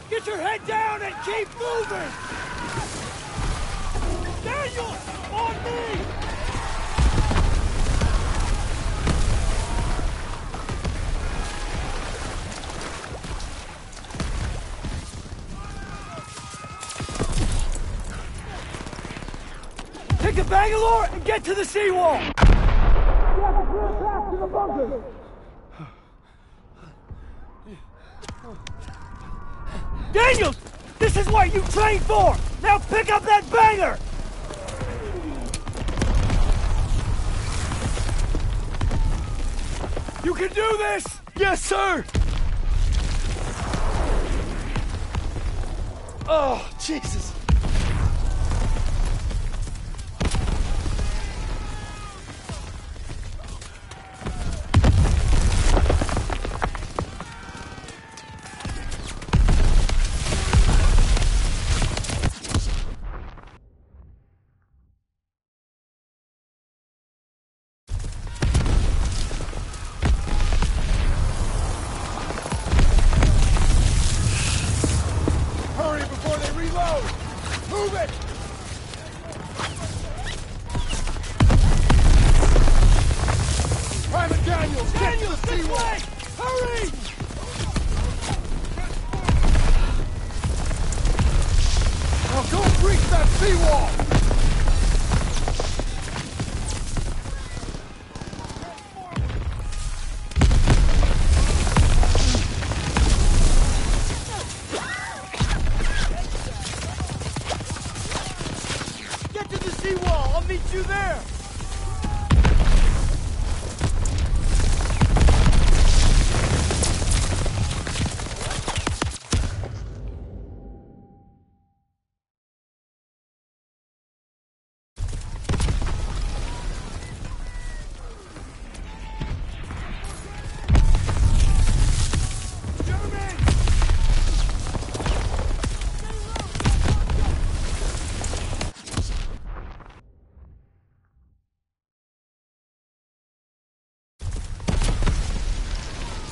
Get your head down and keep moving! Daniel! On me! Take a Bangalore and get to the seawall! You have a clear path to the bunker! Daniels! This is what you trained for! Now pick up that banger! You can do this! Yes, sir! Oh, Jesus!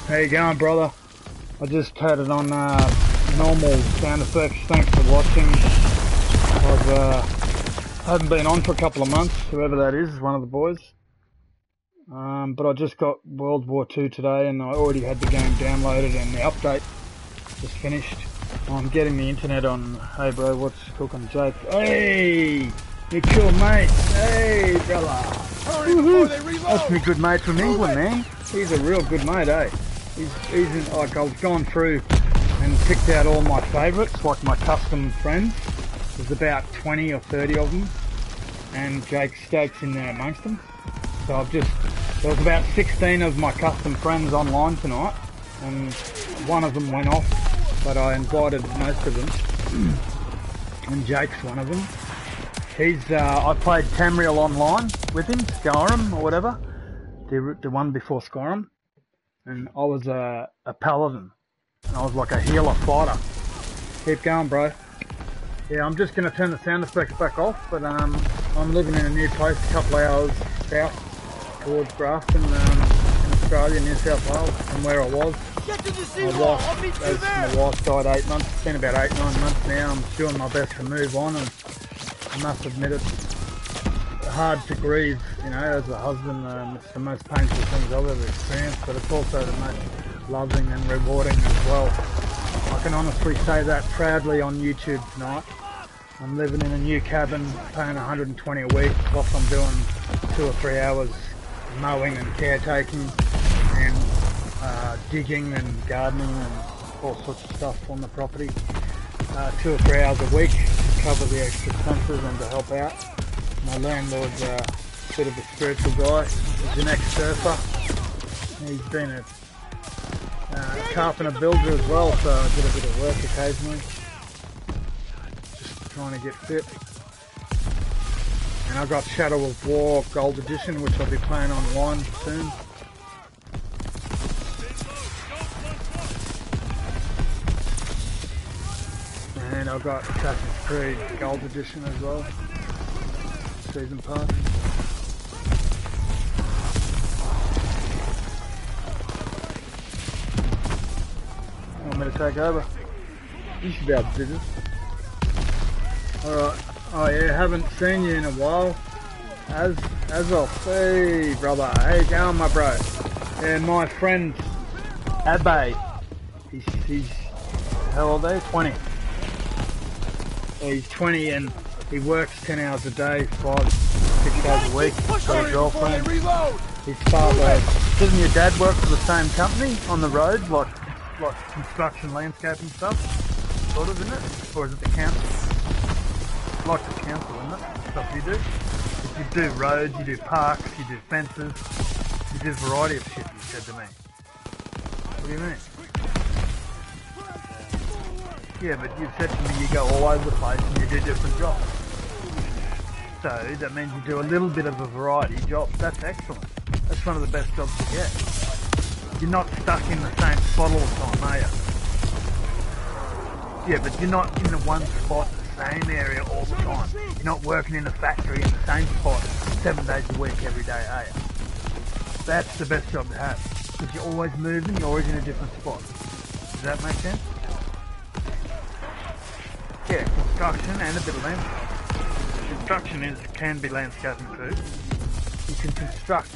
How you going, brother? I just had it on normal sound effects. Thanks for watching. I haven't been on for a couple of months, whoever that is one of the boys. But I just got World War II today and I already had the game downloaded and the update just finished. I'm getting the internet on. Hey bro, what's cooking, Jake? Hey! You cool mate! Hey brother! Hurry before they reload! That's my good mate from England, man. He's a real good mate, eh? He's like, I've gone through and picked out all my favourites, like my custom friends. There's about 20 or 30 of them, and Jake Stake's in there amongst them. So there was about 16 of my custom friends online tonight, and one of them went off, but I invited most of them, and Jake's one of them. I played Tamriel online with him, Skyrim or whatever, the one before Skyrim. And I was a paladin, and I was like a healer fighter. Keep going, bro. Yeah, I'm just going to turn the sound effects back off, but I'm living in a new place a couple of hours south towards Grafton, in Australia, New South Wales, from where I was. Get to the seawall, I'll meet you there. My wife died 8 months, it's been about 8-9 months now. I'm doing my best to move on, and I must admit it's hard to grieve, you know, as a husband. It's the most painful things I've ever experienced, but it's also the most loving and rewarding as well. I can honestly say that proudly on YouTube tonight. I'm living in a new cabin, paying 120 a week, whilst I'm doing 2 or 3 hours mowing and caretaking and digging and gardening and all sorts of stuff on the property. 2 or 3 hours a week to cover the extra expenses and to help out. My landlord's a bit of a spiritual guy. He's an ex-surfer. He's been a carpenter builder as well, so I did a bit of work occasionally. Just trying to get fit. And I got Shadow of War Gold Edition, which I'll be playing online soon. And I've got Assassin's Creed Gold Edition as well. Season pass. take over. You should be able to do this. Alright. Oh yeah, haven't seen you in a while. As of, hey brother, how you going my bro? Yeah, my friend Abe, he's how old are they? 20. Yeah, he's 20 and he works 10 hours a day, 5-6 days a week. Got a girlfriend. His father, doesn't your dad work for the same company on the road, like construction, landscaping stuff? Sort of, isn't it? Or is it the council? Like the council, isn't it? Stuff you do. If you do roads, you do parks, you do fences, you do a variety of shit, you said to me. What do you mean? Yeah, but you've said to me you go all over the place and you do different jobs. So that means you do a little bit of a variety of jobs. That's excellent. That's one of the best jobs to get. You're not stuck in the same spot all the time, are you? Yeah, but you're not in the one spot, the same area all the time. You're not working in a factory in the same spot 7 days a week every day, are you? That's the best job to have. Because you're always moving, you're always in a different spot. Does that make sense? Yeah, construction and a bit of landscaping. Construction can be landscaping too. You can construct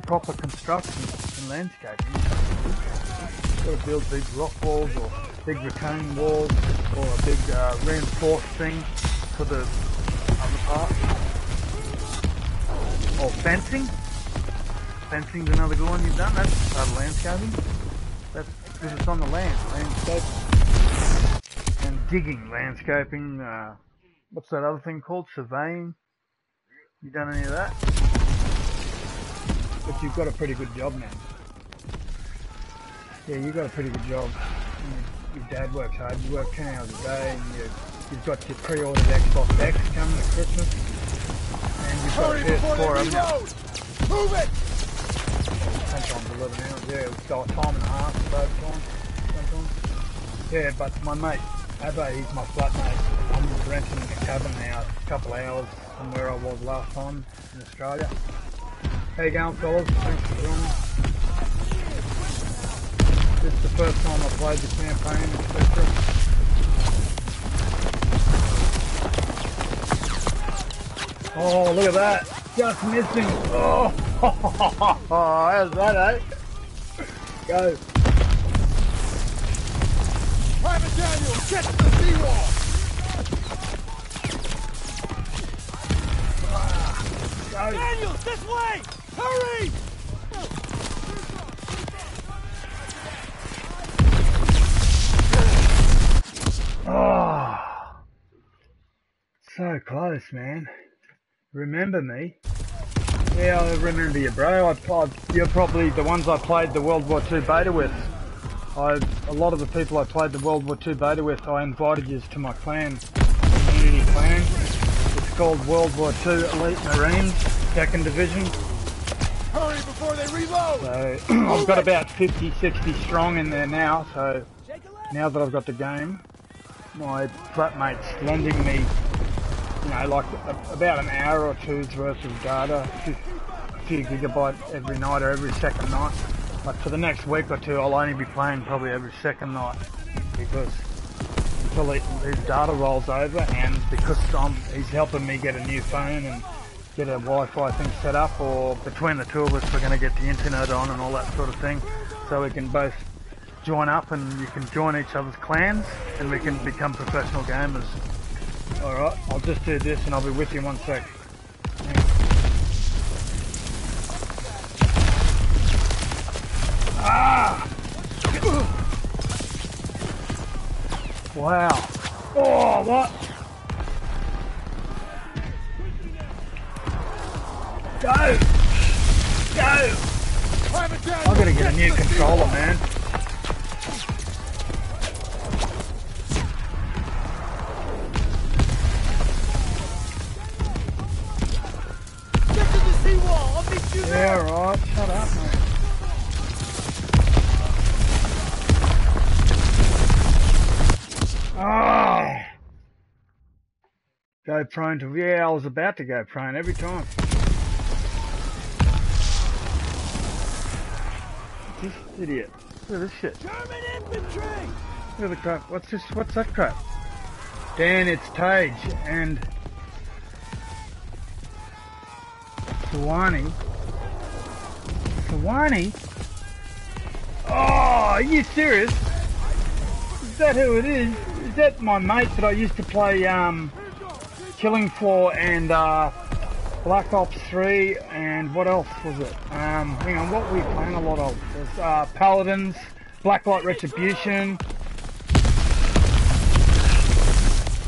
proper construction and landscaping. You've got to build big rock walls or big retaining walls or a big reinforced thing for the other part. Or fencing. Fencing's another good one you've done. That's part of landscaping. That's because it's on the land. Landscaping. And digging, landscaping, what's that other thing called? Surveying? You done any of that? But you've got a pretty good job now. Yeah, you've got a pretty good job. Your dad works hard, you work 10 hours a day, and you've got your pre-ordered Xbox X coming at Christmas. And you've got a PS4, haven't you? Move it! Sometimes 11 hours, yeah, it's got a time and a half both times, sometimes. Yeah, but my mate, Abba, he's my flatmate. I'm renting a cabin now, a couple of hours from where I was last time in Australia. How you going, fellas? Thanks for joining me. This is the first time I played the campaign, etc. Oh, look at that! Just missing! Oh, how's that, eh? Go! Private Daniel, get to the seawall! Daniels, this way! Hurry! Oh, so close, man. Remember me? Yeah, I remember you, bro. You're probably the ones I played the World War II beta with. A lot of the people I played the World War II beta with, I invited you to my clan, community clan. It's called World War II Elite Marines, 2nd Division. Hurry before they reload! So, I've got about 50, 60 strong in there now, so now that I've got the game, my flatmate's lending me, you know, like about an hour or two's worth of data, a few gigabytes every night or every second night. But for the next week or two, I'll only be playing probably every second night because until his data rolls over, and because he's helping me get a new phone and get a Wi-Fi thing set up, or between the two of us, we're going to get the internet on and all that sort of thing, so we can both join up and you can join each other's clans and we can become professional gamers. Alright, I'll just do this and I'll be with you in 1 sec. Ah! Wow. Oh, what? Go! Go! I'm gonna get a new controller, man. Get to the seawall! I'll meet you there! Yeah, right. Shut up, mate. Oh! Go prone to... Yeah, I was about to go prone every time. This idiot. Look at this shit. German infantry! Look at the crap. What's this? What's that crap? Dan, it's Tage and Sawani. Sawani? Oh, are you serious? Is that who it is? Is that my mate that I used to play Killing Floor and Black Ops 3 and what else was it? Hang on, what were we playing a lot of? There's Paladins, Blacklight Retribution.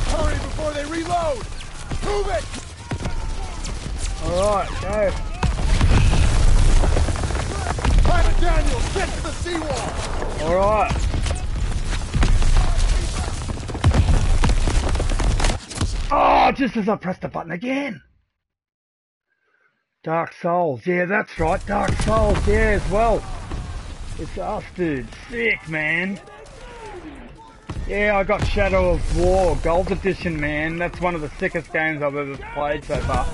Hurry before they reload! Move it! Alright, go. Private Daniel, get to the seawall! Alright. Oh, just as I pressed the button again. Dark Souls, yeah, that's right, Dark Souls, yeah, as well. It's us, dude. Sick, man. Yeah, I got Shadow of War Gold Edition, man. That's one of the sickest games I've ever played so far.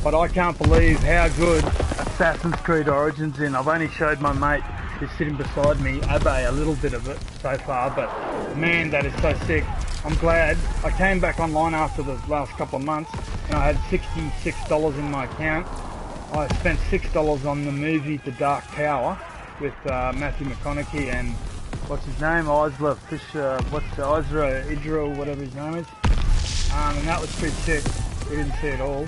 But I can't believe how good Assassin's Creed Origins is. I've only showed my mate who's sitting beside me, Abe, a little bit of it so far, but man, that is so sick. I'm glad. I came back online after the last couple of months and I had $66 in my account. I spent $6 on the movie The Dark Tower with Matthew McConaughey and what's his name? Isla Fisher, Isra Idra, whatever his name is. And that was pretty sick. We didn't see it all.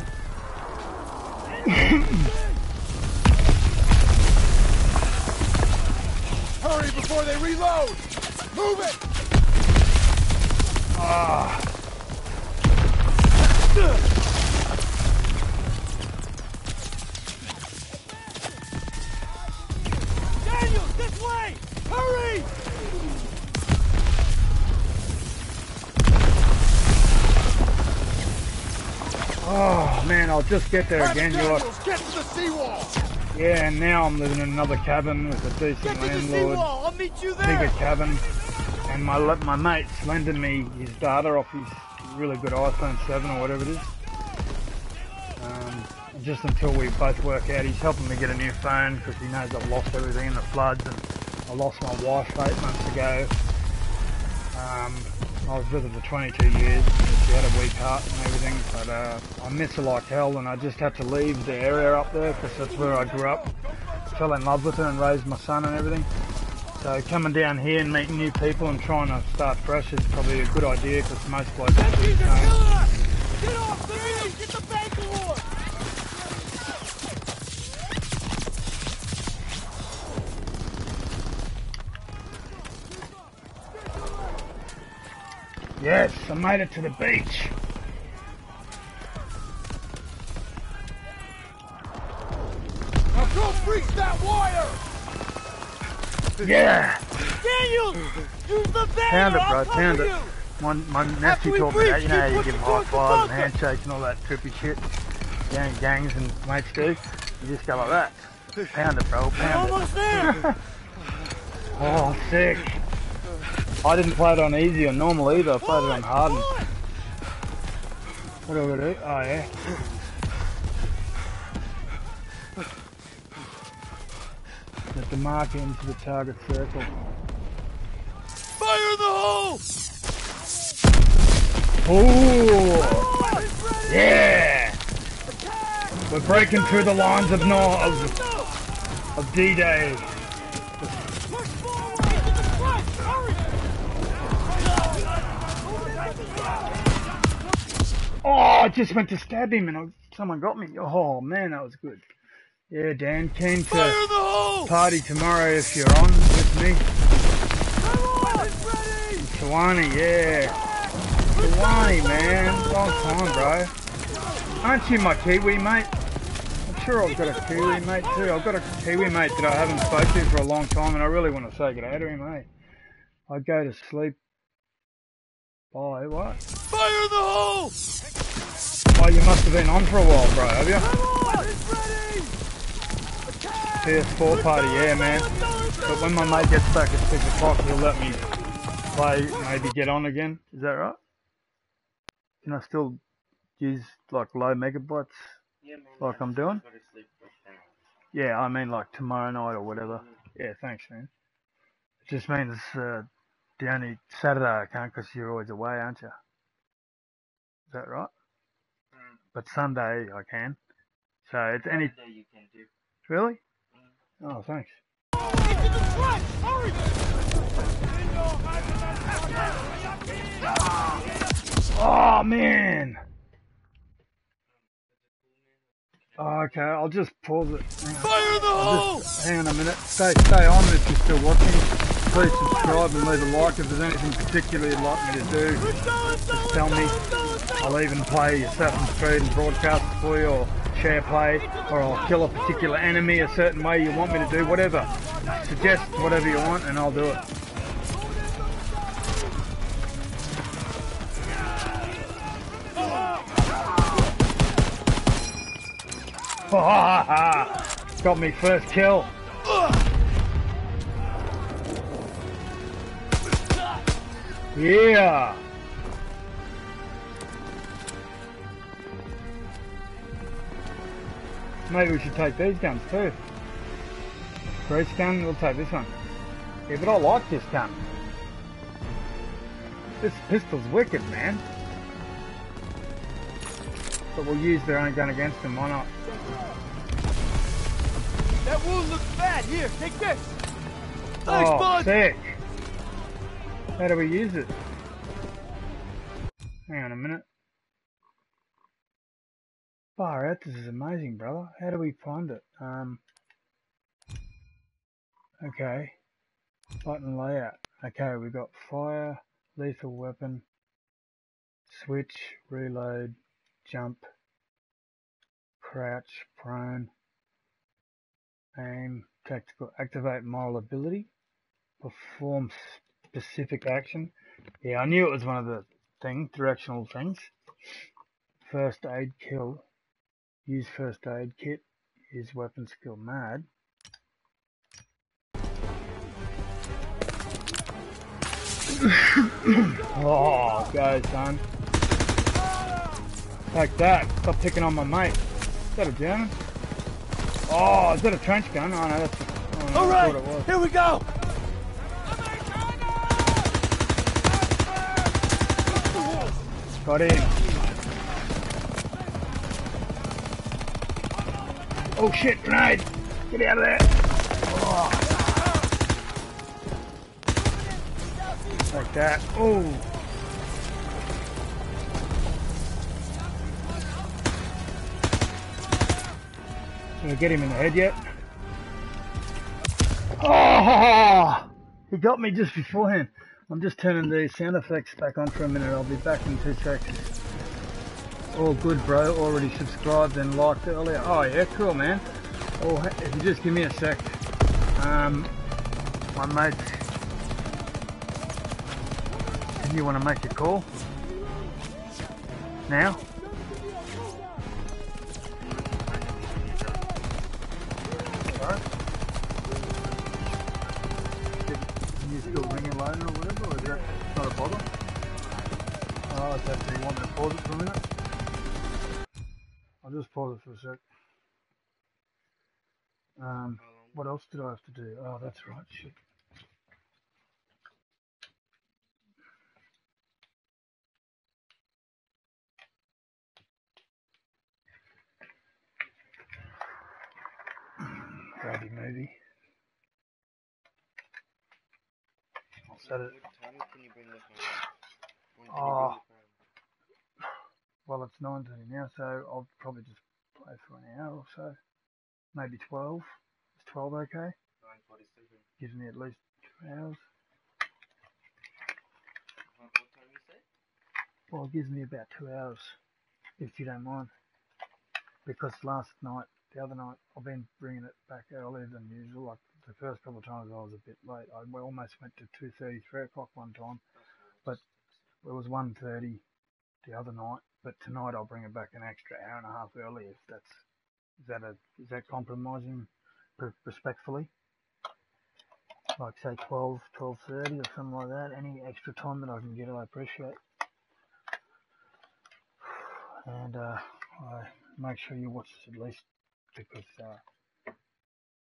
Hurry before they reload! Move it! Ah. Daniel, this way! Hurry! Oh man, I'll just get there again. You're Daniels, get to the seawall! yeah, and now I'm living in another cabin with a decent Get to the landlord, seawall! I'll meet you there! bigger cabin, and my mate's lending me his data off his really good iPhone 7 or whatever it is. Just until we both work out. He's helping me get a new phone because he knows I've lost everything in the floods, and I lost my wife 8 months ago. I was with her for 22 years. She had a weak heart and everything, but I miss her like hell, and I just had to leave the area up there because that's where I grew up. Fell in love with her and raised my son and everything. So coming down here and meeting new people and trying to start fresh is probably a good idea because most blokes are pretty Get off the beach! Get the Bangalore! Yes, I made it to the beach. Now go breach that wire! Yeah! Daniel! Use the banner! Pound it, bro, I'll pound cover it. you! My nephew taught me that, you know how you give him high fives and handshakes and all that trippy shit. Gangs and mates do. You just go like that. Pound it, bro, pound it. Almost there! Oh, sick. I didn't play it on easy or normal either. I played it on hard. What do I do? Oh, yeah. Let the marker into the target circle. Fire in the hole! Oh! Yeah! We're breaking through the lines of D-Day. Push forward! Get to the front! Hurry! Oh, I just went to stab him and someone got me. Oh man, that was good. Yeah, Dan, keen Fire in to the hole! party tomorrow if you're on with me. Come on! It's ready! Sawani, yeah. Sawani, man. Long time, bro. Aren't you my Kiwi mate? I'm sure I've got a Kiwi mate too. I've got a Kiwi mate that I haven't spoken to for a long time and I really want to say good day to him, mate. I go to sleep by what? Fire in the hole! Oh, you must have been on for a while, bro, have you? Come on! It's ready! PS4 party, yeah, man. But when my mate gets back at 6 o'clock, he'll let me play, maybe get on again. Is that right? Can I still use, like, low megabytes like I'm doing? Yeah, I mean, like, tomorrow night or whatever. Yeah, thanks, man. It just means the only Saturday I can't because you're always away, aren't you? Is that right? But Sunday I can. So it's any... Saturday you can do. Really? Oh, thanks. Get to the front! Hurry! Oh, man! Oh, okay, I'll just pause it. Fire in the hole! Hang on a minute. Stay on if you're still watching. Please subscribe and leave a like if there's anything particular you'd like me to do. Just tell me. I'll even play Assassin's Creed and broadcast it for you, or share play, or I'll kill a particular enemy a certain way you want me to do, whatever. Suggest whatever you want and I'll do it. Got me first kill. Yeah. Maybe we should take these guns too. Grease gun, we'll take this one. Yeah, but I like this gun. This pistol's wicked, man. But we'll use their own gun against them, why not? That wound looks bad. Here, take this. Thanks, bud. Sick. How do we use it? Hang on a minute. Far out, this is amazing, brother. How do we find it? Okay. Button layout. Okay, we've got fire, lethal weapon, switch, reload, jump, crouch, prone, aim, tactical, activate moral ability, perform specific action. Yeah, I knew it was one of the directional things. First aid kill, use first aid kit, use weapon skill mad. Oh, go son. Like that. Stop picking on my mate. Is that a German? Oh, is that a trench gun? Oh no, that's a, All right, what it was. here we go. Got him. Oh shit, grenade! Get out of there! Oh. Like that. Oh! Can we get him in the head yet? Oh! He got me just beforehand. I'm just turning the sound effects back on for a minute. I'll be back in 2 seconds. All good, bro. Already subscribed and liked earlier. Oh yeah, cool, man. Oh, if you just give me a sec. My mate, you want to make a call? Now? Sorry? Can you still ring it later or whatever, or is that not a bother? Oh, is that so you want me to pause it for a minute? I'll just pause it for a sec. What else did I have to do? Oh, that's right, shit. Grabby movie. I'll set it. What time can you bring the phone? Oh, well, it's 9:30 now, so I'll probably just play for an hour or so. Maybe 12. Is 12 okay? 9:47. Gives me at least 2 hours. What time you say? Well, it gives me about 2 hours, if you don't mind. Because the other night, I've been bringing it back earlier than usual. Like the first couple of times I was a bit late. I almost went to 2:30, 3 o'clock one time. But it was 1:30 the other night. But tonight I'll bring it back an extra hour and a half early if is that compromising respectfully? Like say 12:30 or something like that. Any extra time that I can get, I appreciate. And I make sure you watch this at least, because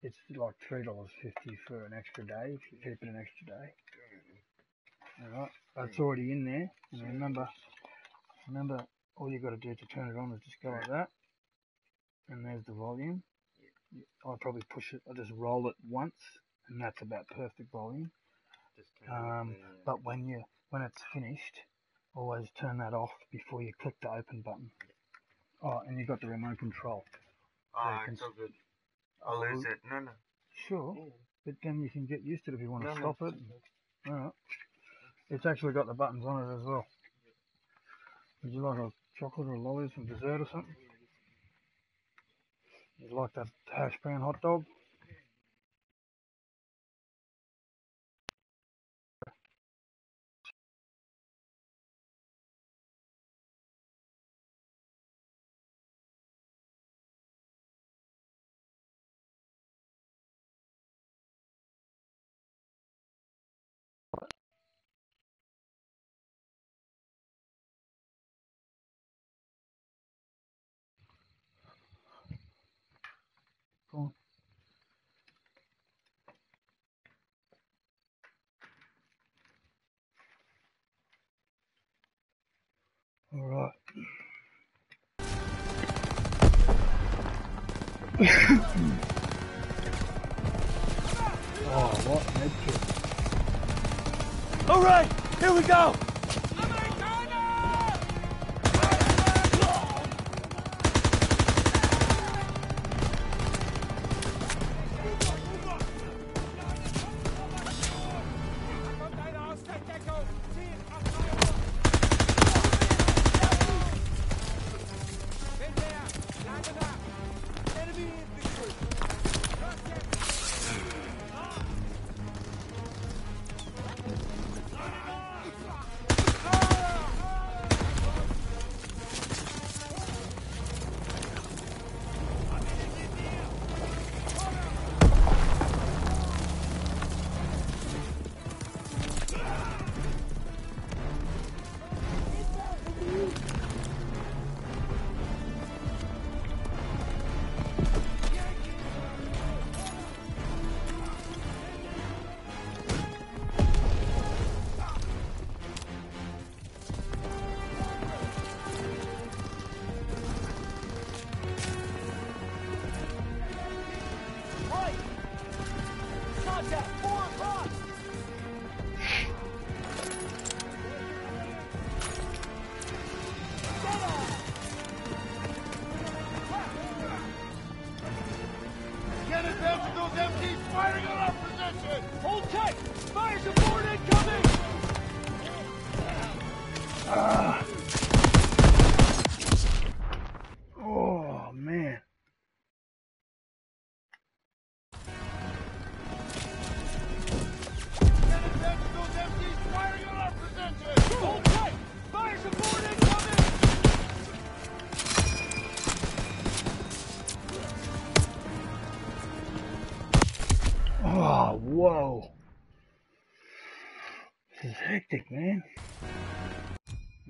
it's like $3.50 for an extra day if you keep it an extra day. Alright, that's already in there. And remember, all you got to do to turn it on is just go like that. And there's the volume. I'll probably push it, I'll just roll it once, and that's about perfect volume. But when it's finished, always turn that off before you click the open button. Oh, and you got the remote control. It's all good. I'll lose it. No. Sure, but then you can get used to it if you want to stop it. Alright. It's actually got the buttons on it as well. Would you like a chocolate or a lollies for dessert or something? You like that hash brown hot dog? Cool. Alright. Oh, what? Medkit. Alright, here we go! Get advance of those MPs firing on our position! Hold tight! Fire support incoming! Oh, man. Get advance of those MPs firing on our position! Hold tight! Fire support incoming! Oh, whoa. This is hectic, man.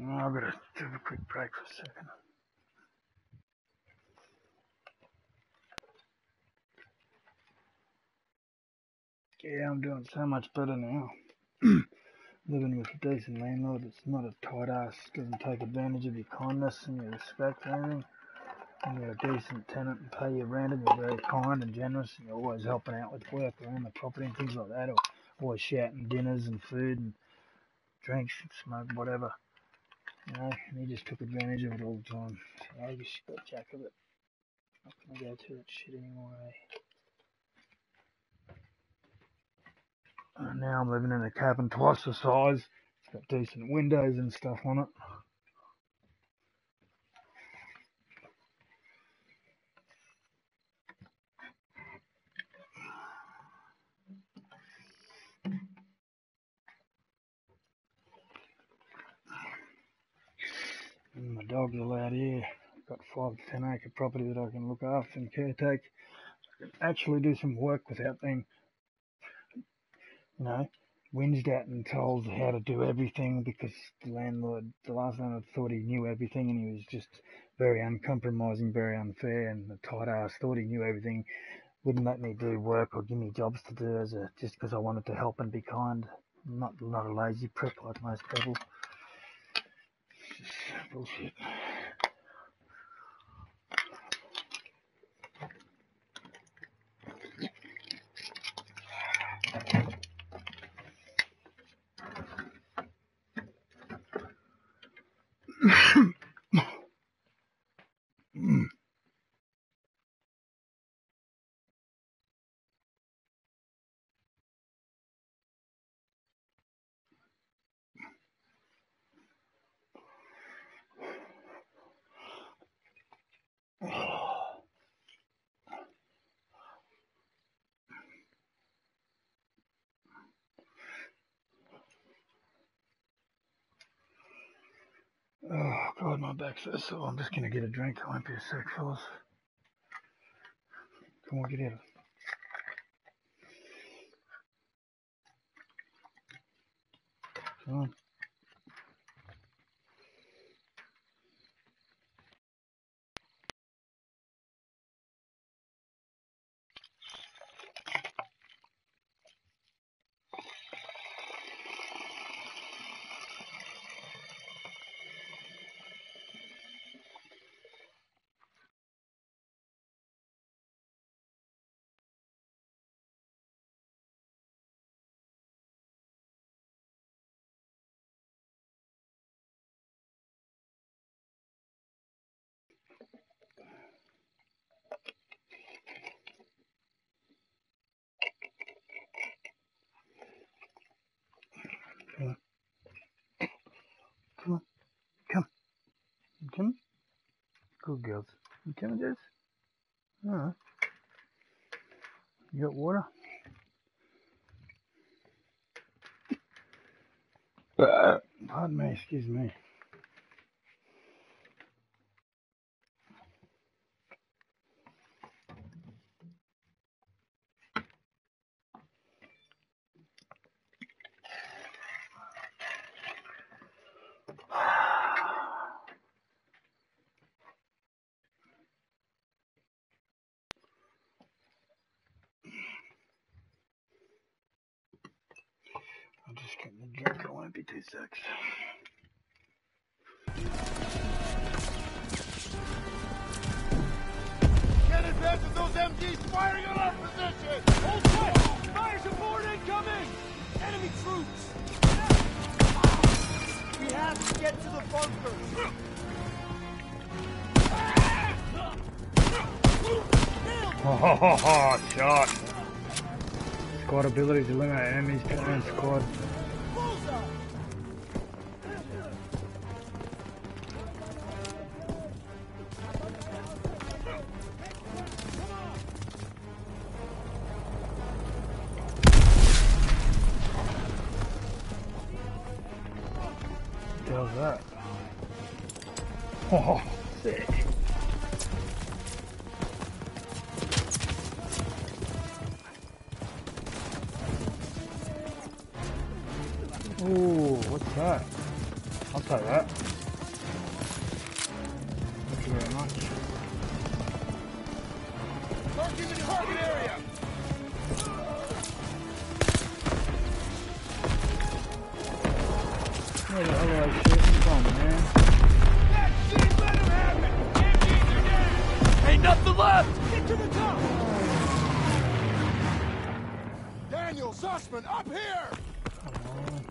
Oh, I've got to do a quick break for a second. Yeah, I'm doing so much better now. Living with a decent landlord that's not a tight ass, doesn't take advantage of your kindness and your respect or anything. And you're a decent tenant and pay your rent and you're very kind and generous and you're always helping out with work around the property and things like that, or always shouting dinners and food and drinks and smoke, whatever. You know, and he just took advantage of it all the time. So I just got jack of it. Not gonna go through that shit anymore, now I'm living in a cabin twice the size. It's got decent windows and stuff on it. And my dogs are allowed here. I've got 5 to 10 acre property that I can look after and caretake. I can actually do some work without being, whinged at and told how to do everything, because the last landlord thought he knew everything and he was just very uncompromising, very unfair, and the tight ass thought he knew everything, wouldn't let me do work or give me jobs to do just because I wanted to help and be kind. I'm not a lazy prick like most people. It's just bullshit. Oh God, my back's so sore. I'm just gonna get a drink. I won't be a sec, fellas. Come on, get out. Come on. Come on. Come on. Come. You coming? Good girls. You coming, Jess? Alright. You got water? Pardon me, excuse me. I'm just getting a drink. I won't be 2 secs. Get advantage of those MGs firing on our position! Hold tight! Fire support incoming! Enemy troops! We have to get to the bunkers! Oh, shot! Squad ability to eliminate enemies per squad. What the hell's that? Oh, sick. Ooh, what's that? I'll take that. Thank you very much. Marking the target area! Where the hell are those shooting from, man? That shit, let him have it! MGs are down! Ain't nothing left! Get to the top! Daniel, Sussman, up here! Come on.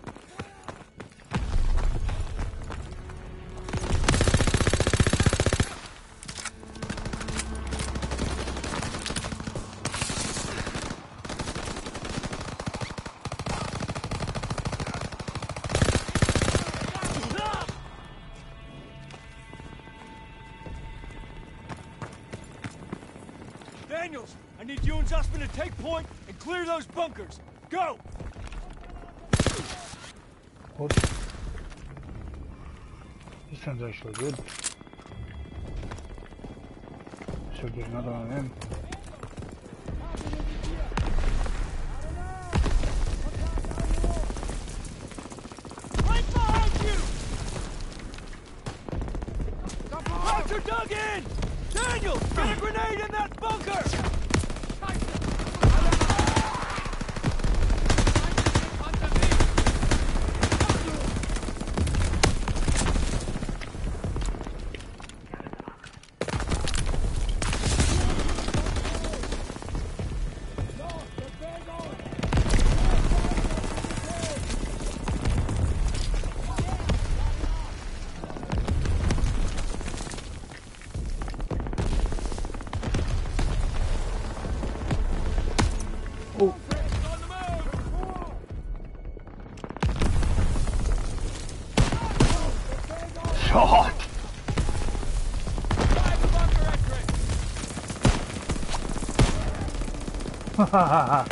Daniels, I need you and Zussman to take point and clear those bunkers. Go! What? This sounds actually good. Should get another one of them. Right behind you! Rats are dug in! Daniel, get a grenade in that bunker! Oh. Shot. Ha ha ha.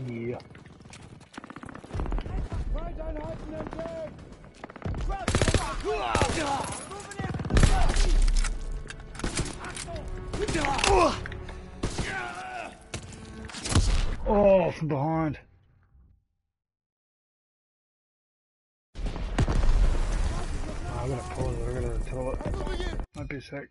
Yeah. Oh, from behind. Oh, I gotta pause it, I gotta tell it. Might be a sec.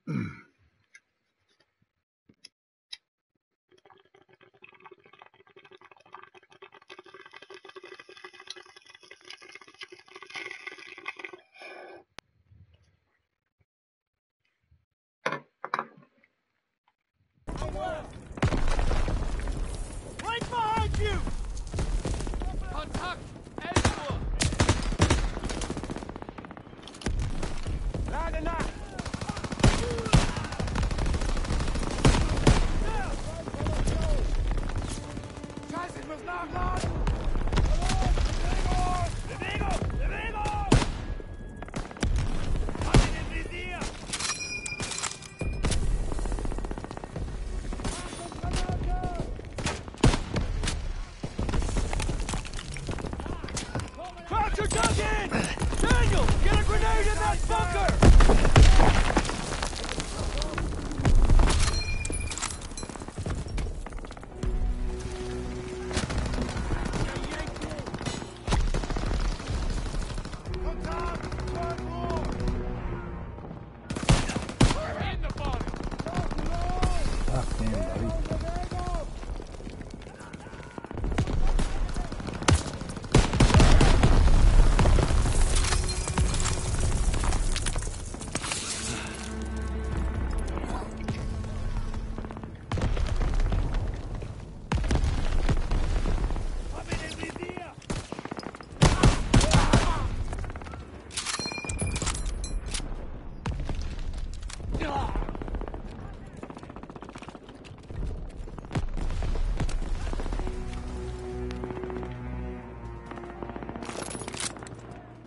Right behind you! Kontakt! 11 Uhr! Lage nach! Scheiße, ich muss nachladen! Bewegung! Bewegung! Bewegung! Hab ihn im Visier! Croucher dug in! Daniel, get a grenade in that bunker! Fuck damn, buddy.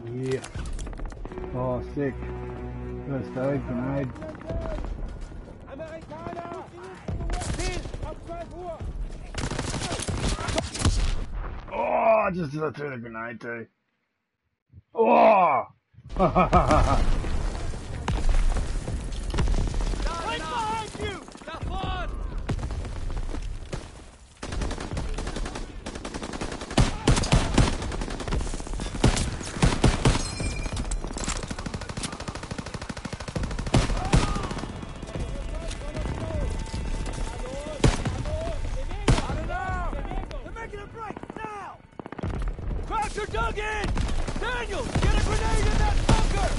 Yeah. Oh, sick. First aid, grenade. Amerikaner! Ziel auf 12 Uhr! Oh, I just threw the grenade too. Oh! Right behind you! Da vorn! They're making a break! Now! Croucher dug in! Daniel, get a grenade in that bunker!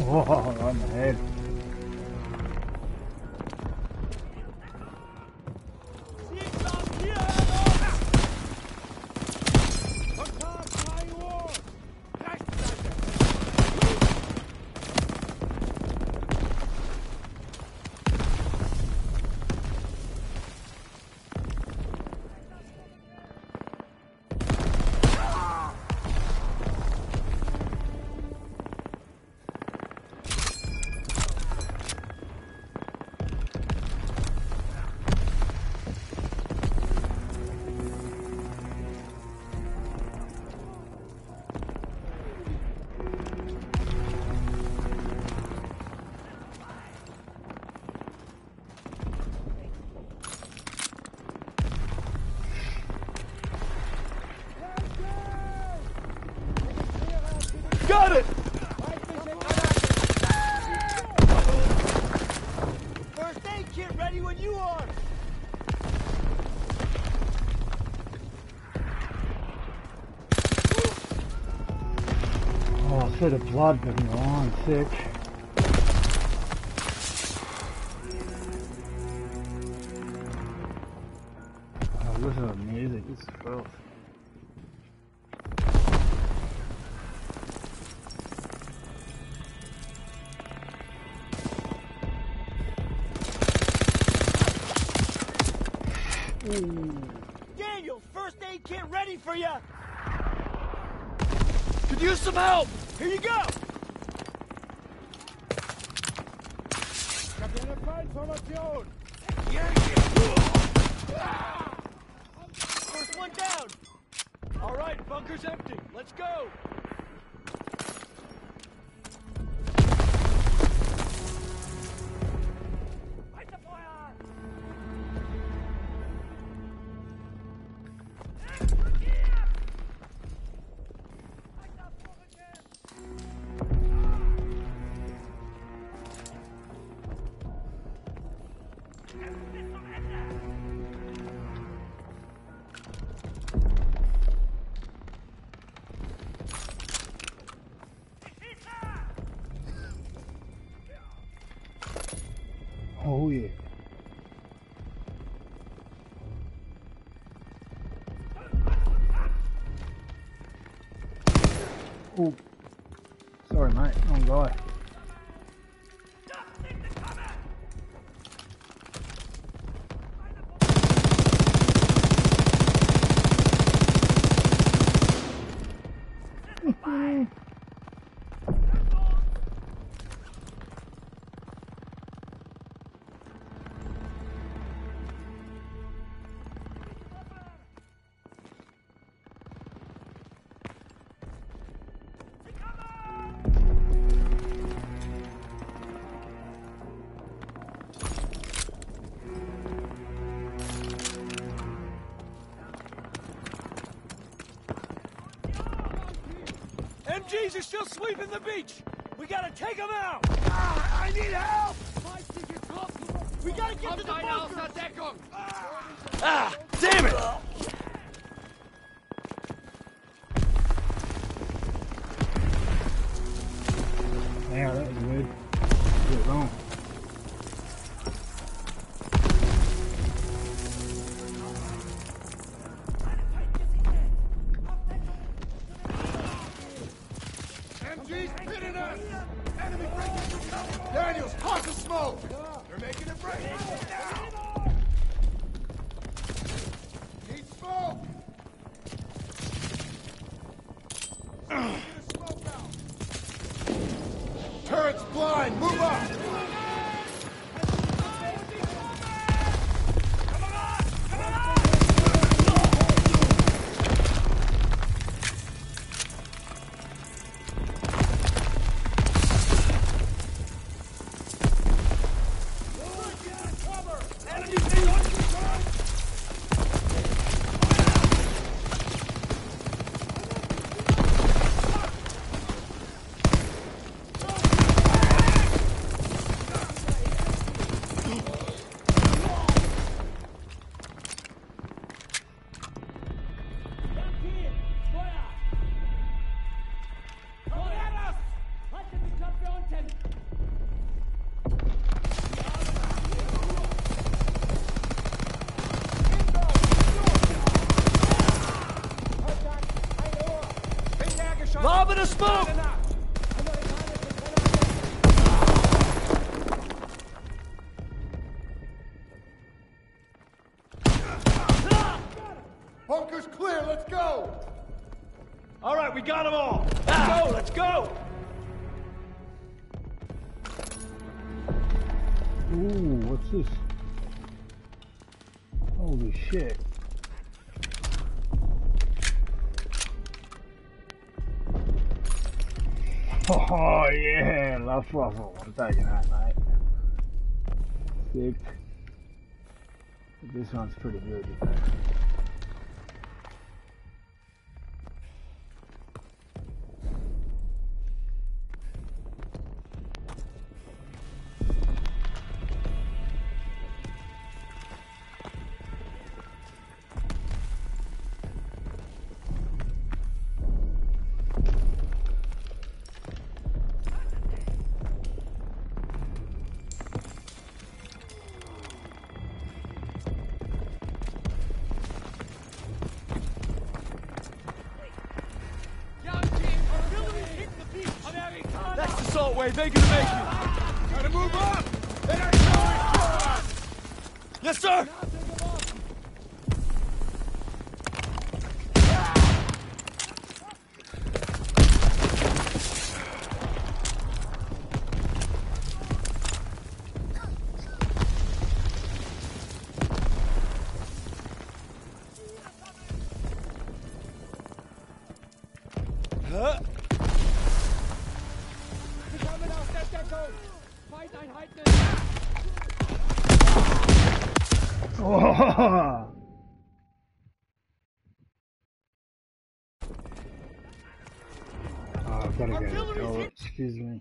Oh, right in the head. Got it! First aid kit ready when you are! Oh, I see the blood, but oh, I'm sick. Oh, listen to the music, this is filth. Daniel, first aid kit ready for you! Could use some help! Here you go! First one down! down! All right, bunker's empty. Let's go! Fight the fire! Oh yeah. Oh, sorry mate, wrong guy. MGs are still sweeping the beach! We gotta take them out! I need help! We gotta get to the bunker! Deckung! Ah! Damn it! Yeah, that was weird. Did it wrong. MG's pinning us! Enemy breaking through cover! Daniels, cause the smoke! They're making a break! Need smoke! Get the smoke out! Turret's blind! Move up! Lobbing a smoke! Bunker's clear, let's go! All right, we got them all! Let's go, let's go! Ooh, what's this? Holy shit. Oh yeah, love waffle. I'm taking that, mate. Sick. This one's pretty good, you know. That's the salt wave, they gonna make it! Gotta move up! They are going for us! Yes, sir! Sie kommen aus der Deckung! Feindeinheiten! Oh. Oh, I've got to go to the toilet. Excuse me.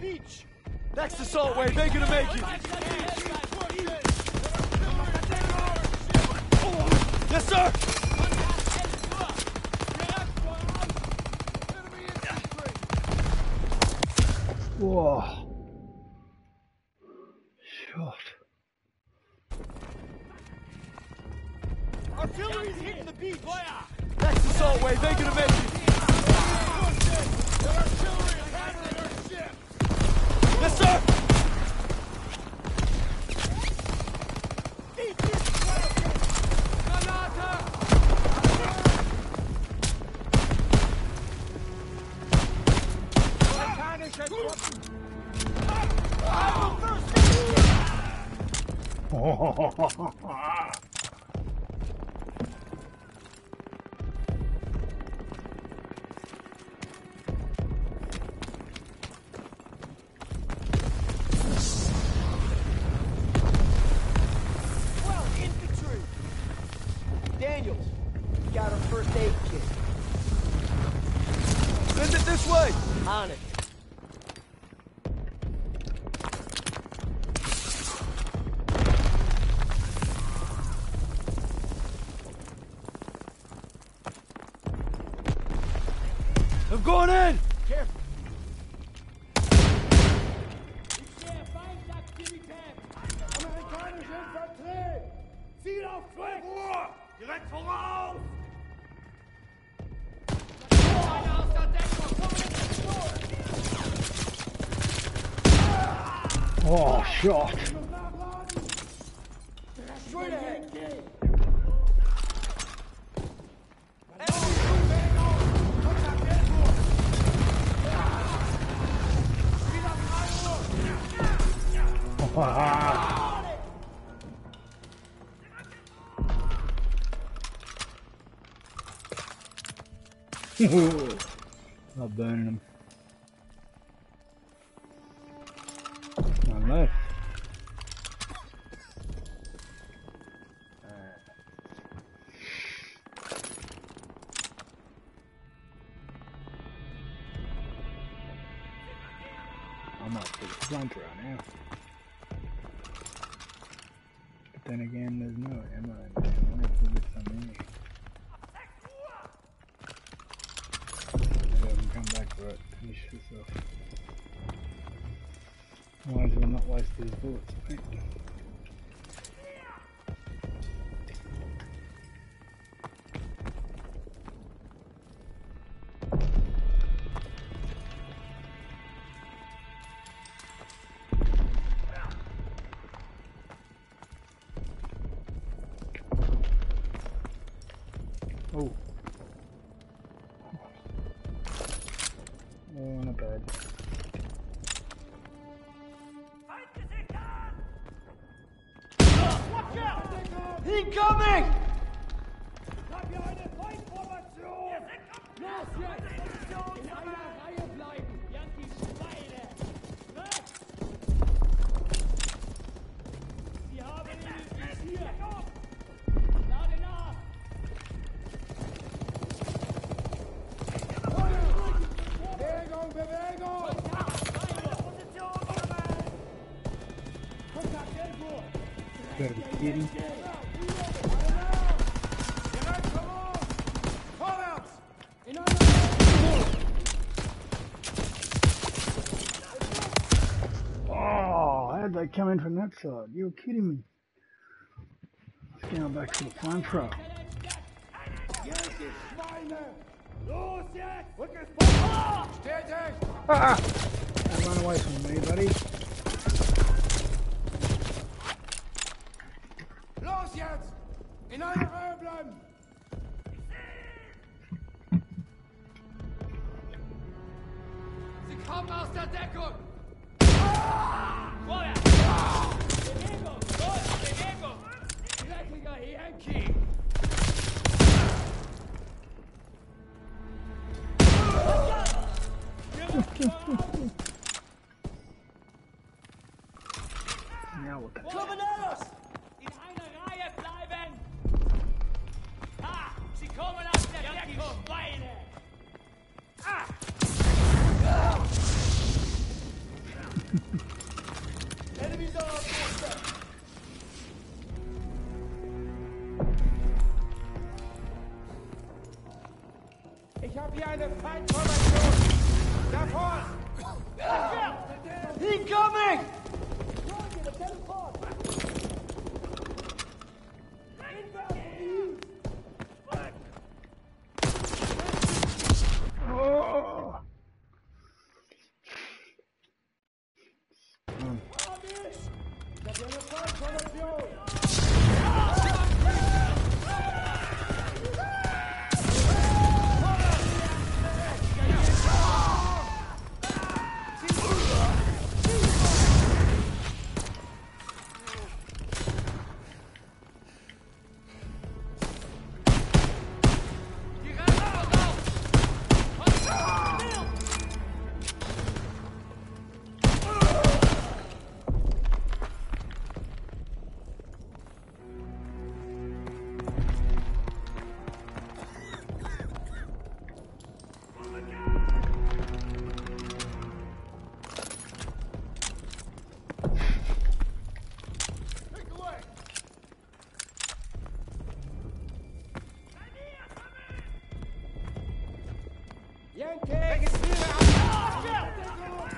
beach. Next assault wave, they're gonna make it. Yes, sir. Whoa. Shot. Artillery's hitting the beach. Next assault wave, they're gonna make it. Yes, sir. Daniels, we got our first aid kit. Send it this way. On it. I'm going in. Careful. Amerikanische Infanterie! Ziel auf 12 Uhr! Direkt voraus! Einer aus der Deckung! Oh, shot. Straight ahead. Not burning them. None left. I might put a flanker on now. But then again, there's no ammo in there. I wonder if there's some in here. Maybe I can come back for it, finish this off. Might as well not waste these bullets, mate. Oh. Oh, not bad. Incoming! Ich hab hier eine Feindformation! Los jetzt! In einer Reihe bleiben! Die Schweine! Rechts! Sie haben ihn hier! Lade nach! Bewegung! Bewegung! Kontakt irgendwo! Gotta be kidding. Oh, how'd they come in from that side? You're kidding me. Let's go back to the flamethrower. Los jetzt! Rück ins Feuer! Stetig! Ah! Don't run away from me, buddy. Los jetzt! In einer Reihe bleiben! Sie kommen aus der Deckung! Vorwärts! Bewegung! Los, Bewegung! Dreckiger Yankee! Now what the Kommandos! In einer Reihe bleiben! Ah! Sie kommen aus der Deckung! Schweine! Ah! Ich habe hier eine Feindformation. Davor! Incoming! Oh.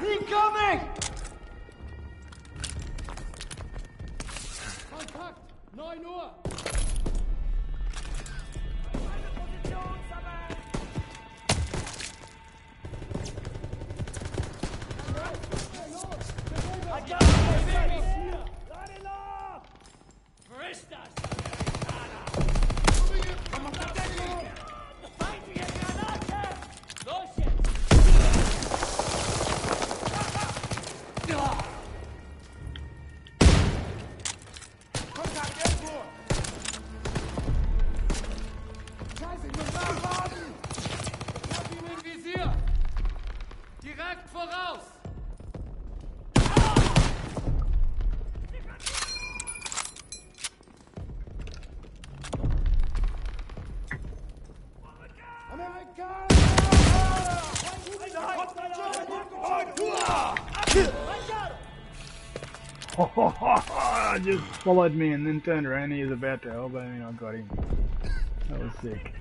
Incoming! Kontakt! 9 Uhr! I got it, baby! Lade los! Friss das, Amerikaner! Feindliche Granate! Los jetzt! Kontakt irgendwo! Scheiße, ich muss nachladen! Ich hab ihn im Visier! Direkt voraus! Just followed me and then turned around. He was about to elbow me and I got him. That was sick.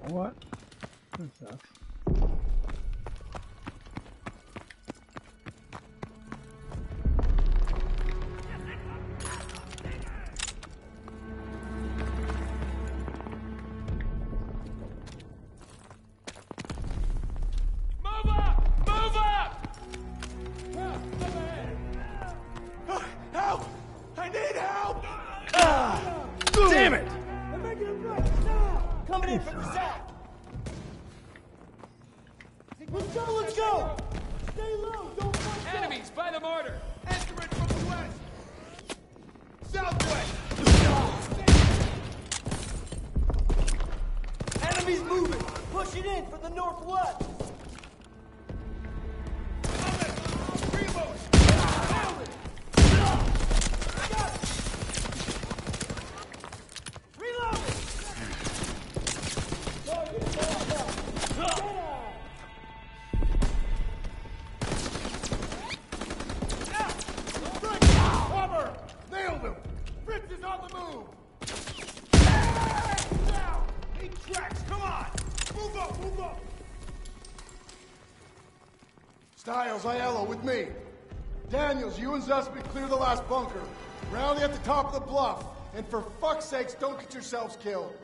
What? That sucks. Move up! Move up! Help! I need help! Damn it! Coming in from the south! Let's go, let's go! Stay low, don't fuck up! Enemies by the mortar! Instrument from the west! Southwest! Enemies moving! Push it in for the northwest! Reload! Cover! Nailed him! Fritz is on the move! Now! He tracks! Come on! Move up! Move up! Styles, Aiello, with me. Daniels, you and Zussman clear the last bunker. Rally at the top of the bluff. And for fuck's sakes, don't get yourselves killed.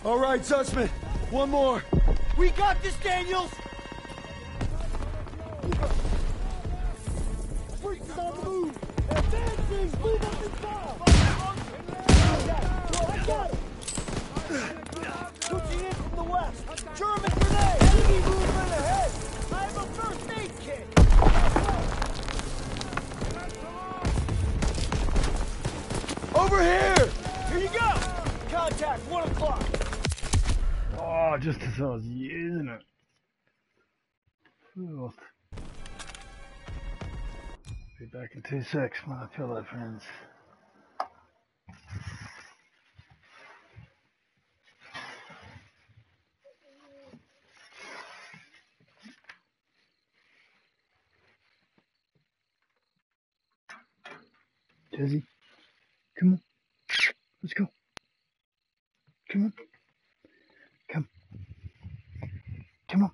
All right, Zussman. One more. We got this, Daniels! Freaks on the move! Advancing! Move up and down! I got him! Pushing in from the west! German grenade! Enemy movement ahead! I have a first aid kit! Over here! Here you go! Contact, 1 o'clock! Oh, just as I was using it. Ugh. Be back in 2 secs, my fellow friends. Jesse, come on. Let's go. Come on. Come. Come on.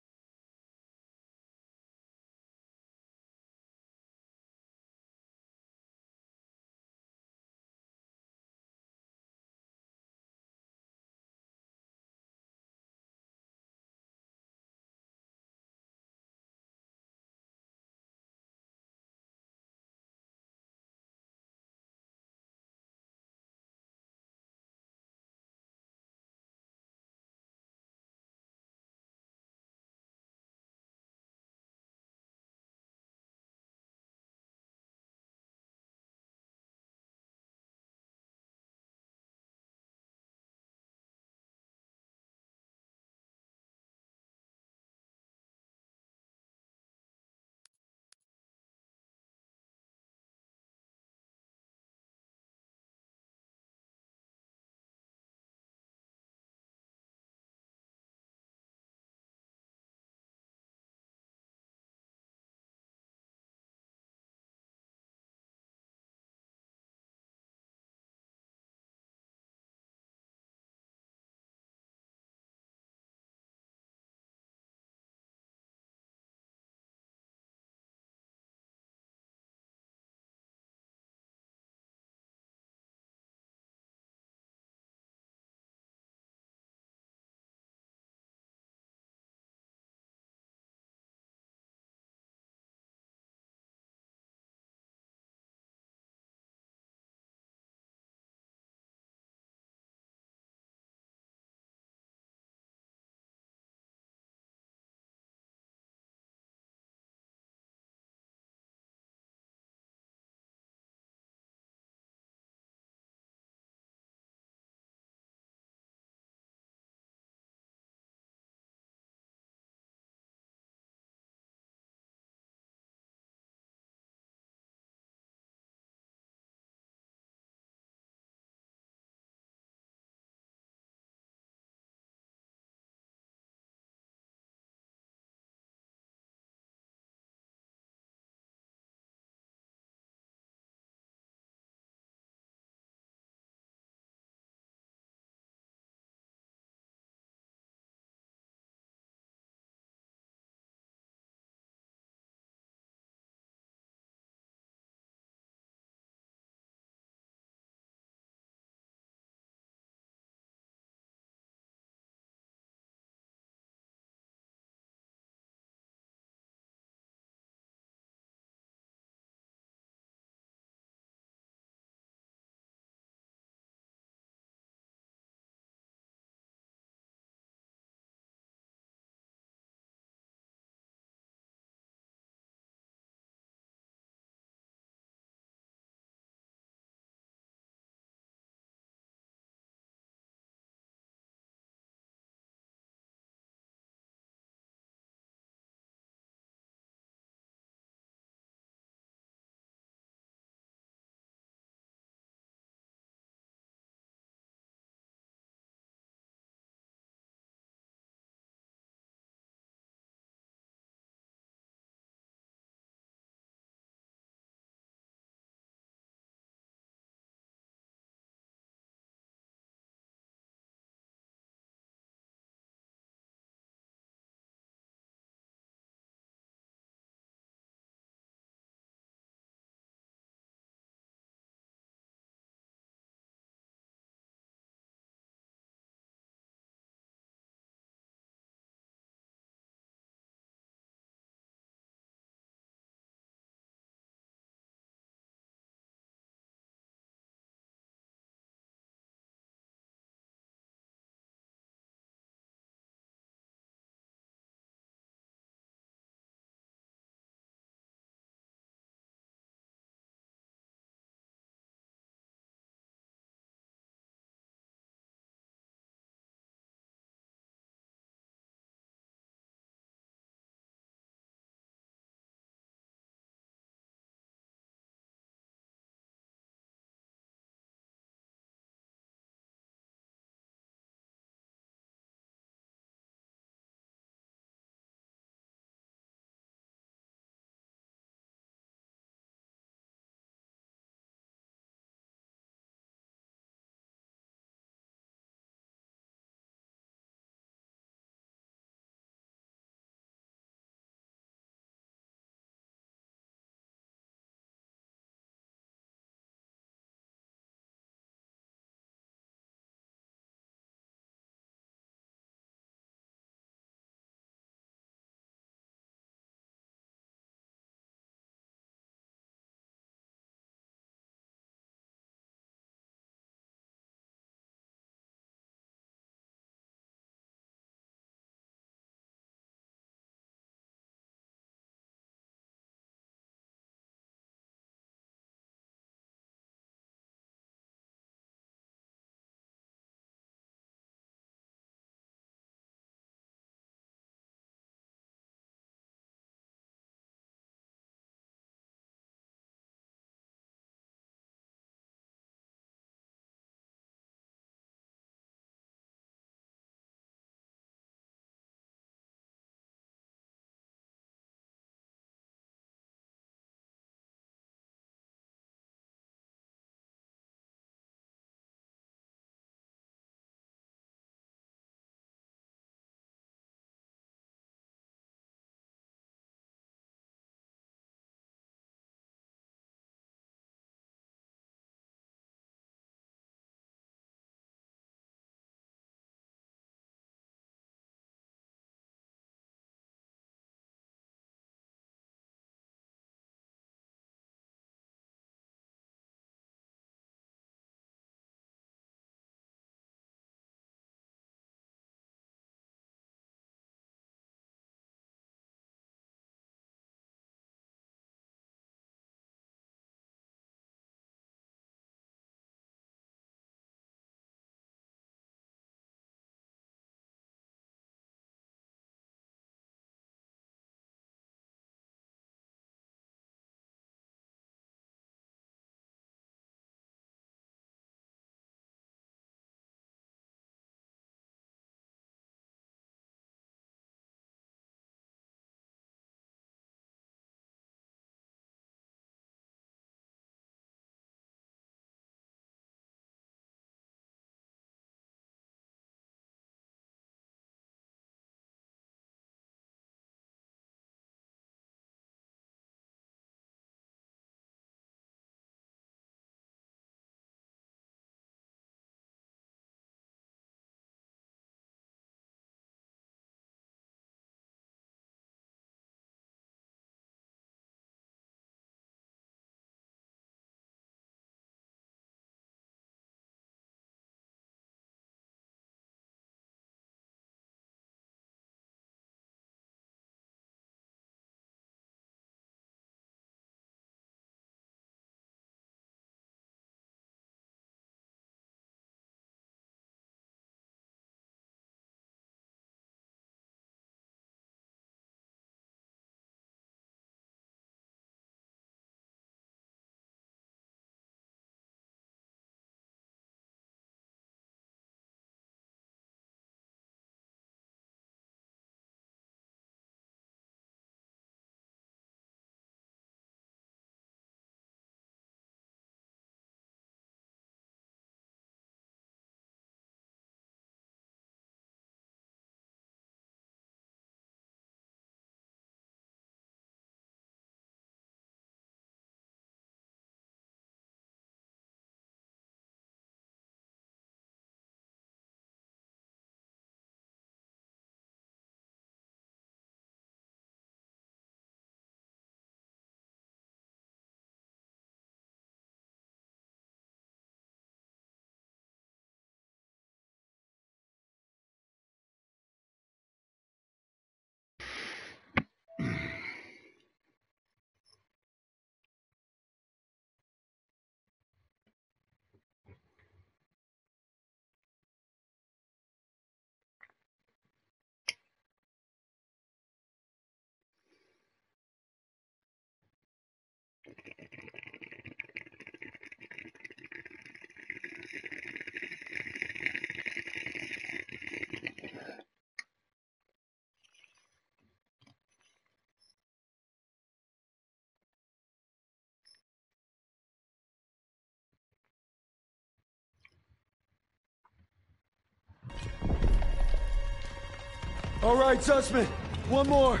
All right, Sussman. One more.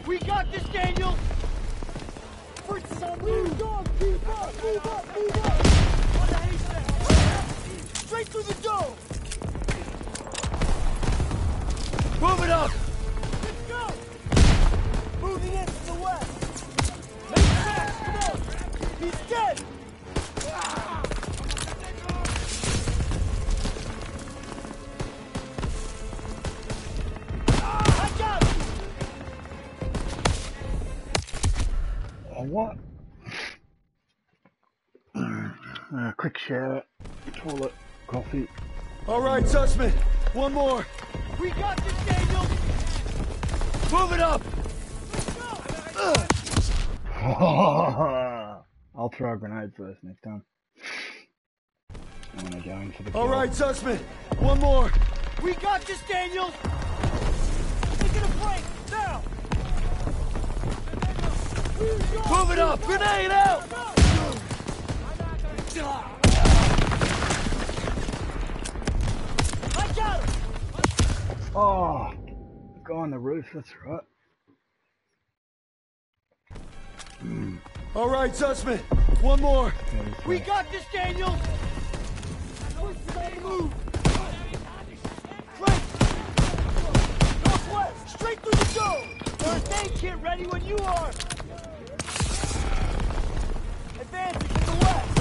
We got this, Daniel! Fritz is on move! Dog, keep up! Move up! Move up! On the haystack! Straight through the door! Move it up! Let's go! Moving in from the west! Make fast! Come on! He's dead! I got him! Oh, what? Quick shower, toilet, coffee. All right, Sussman. One more. We got this, Daniel! Move it up! I'll throw a grenade first next time. I want to go in for the kill. All right, Sussman. One more. We got this, Daniel! Taking a break, now! Move it up! Grenade out! I got him! Oh, go on the roof, that's right. All right, Sussman. One more. We got this, Daniel! Move! Frank! Northwest! Straight through the door! First aid kit ready when you are! Advancing to the west!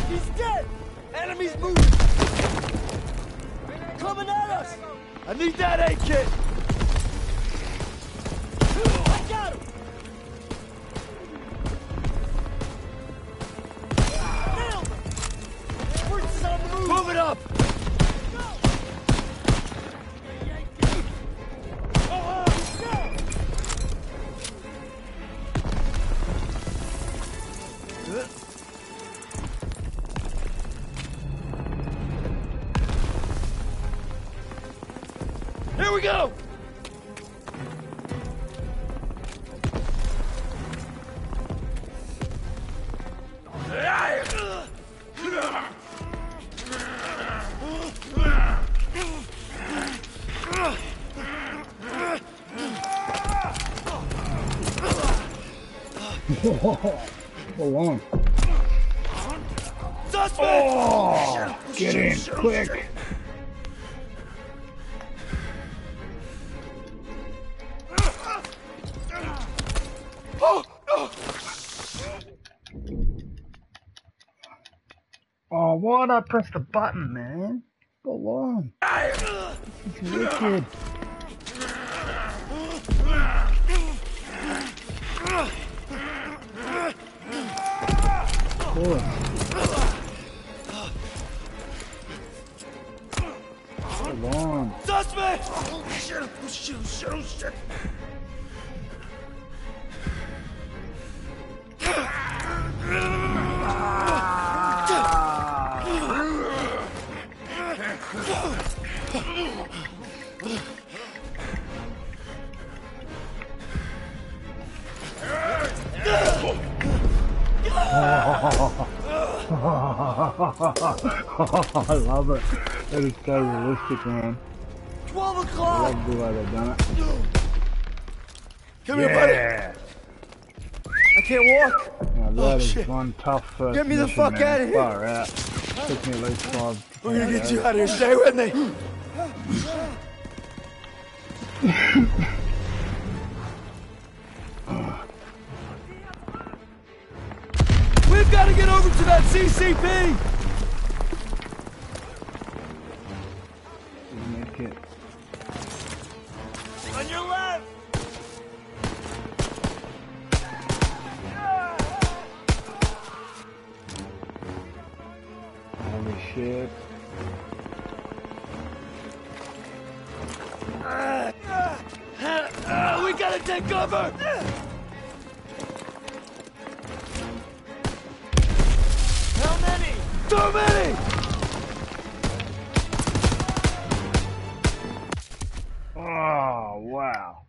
He's dead! Enemies moving. Coming at us! I need that aid kit. I got him! Nailed him! Fritz is on the move! Move it up. Here we go. Hold on. Suspect! Oh, get in, quick. Oh, why'd I press the button, man? Go on. This is wicked. Boy. Hold on. Suspect! Oh shit! Oh shit! Oh shit! Oh shit! I love it. That is so realistic, man. 12 I o'clock! love the way they've done it. Come here, buddy. Yeah. I can't walk. Now that Oh, is shit. one tough first Get me the mission, fuck man. outta here. Far out. Took me at least 5. We're gonna get you out of here. Stay with me. We've got to get over to that CCP. Make it. On your left! Holy shit. We gotta take cover. How many? Too many. Oh, wow.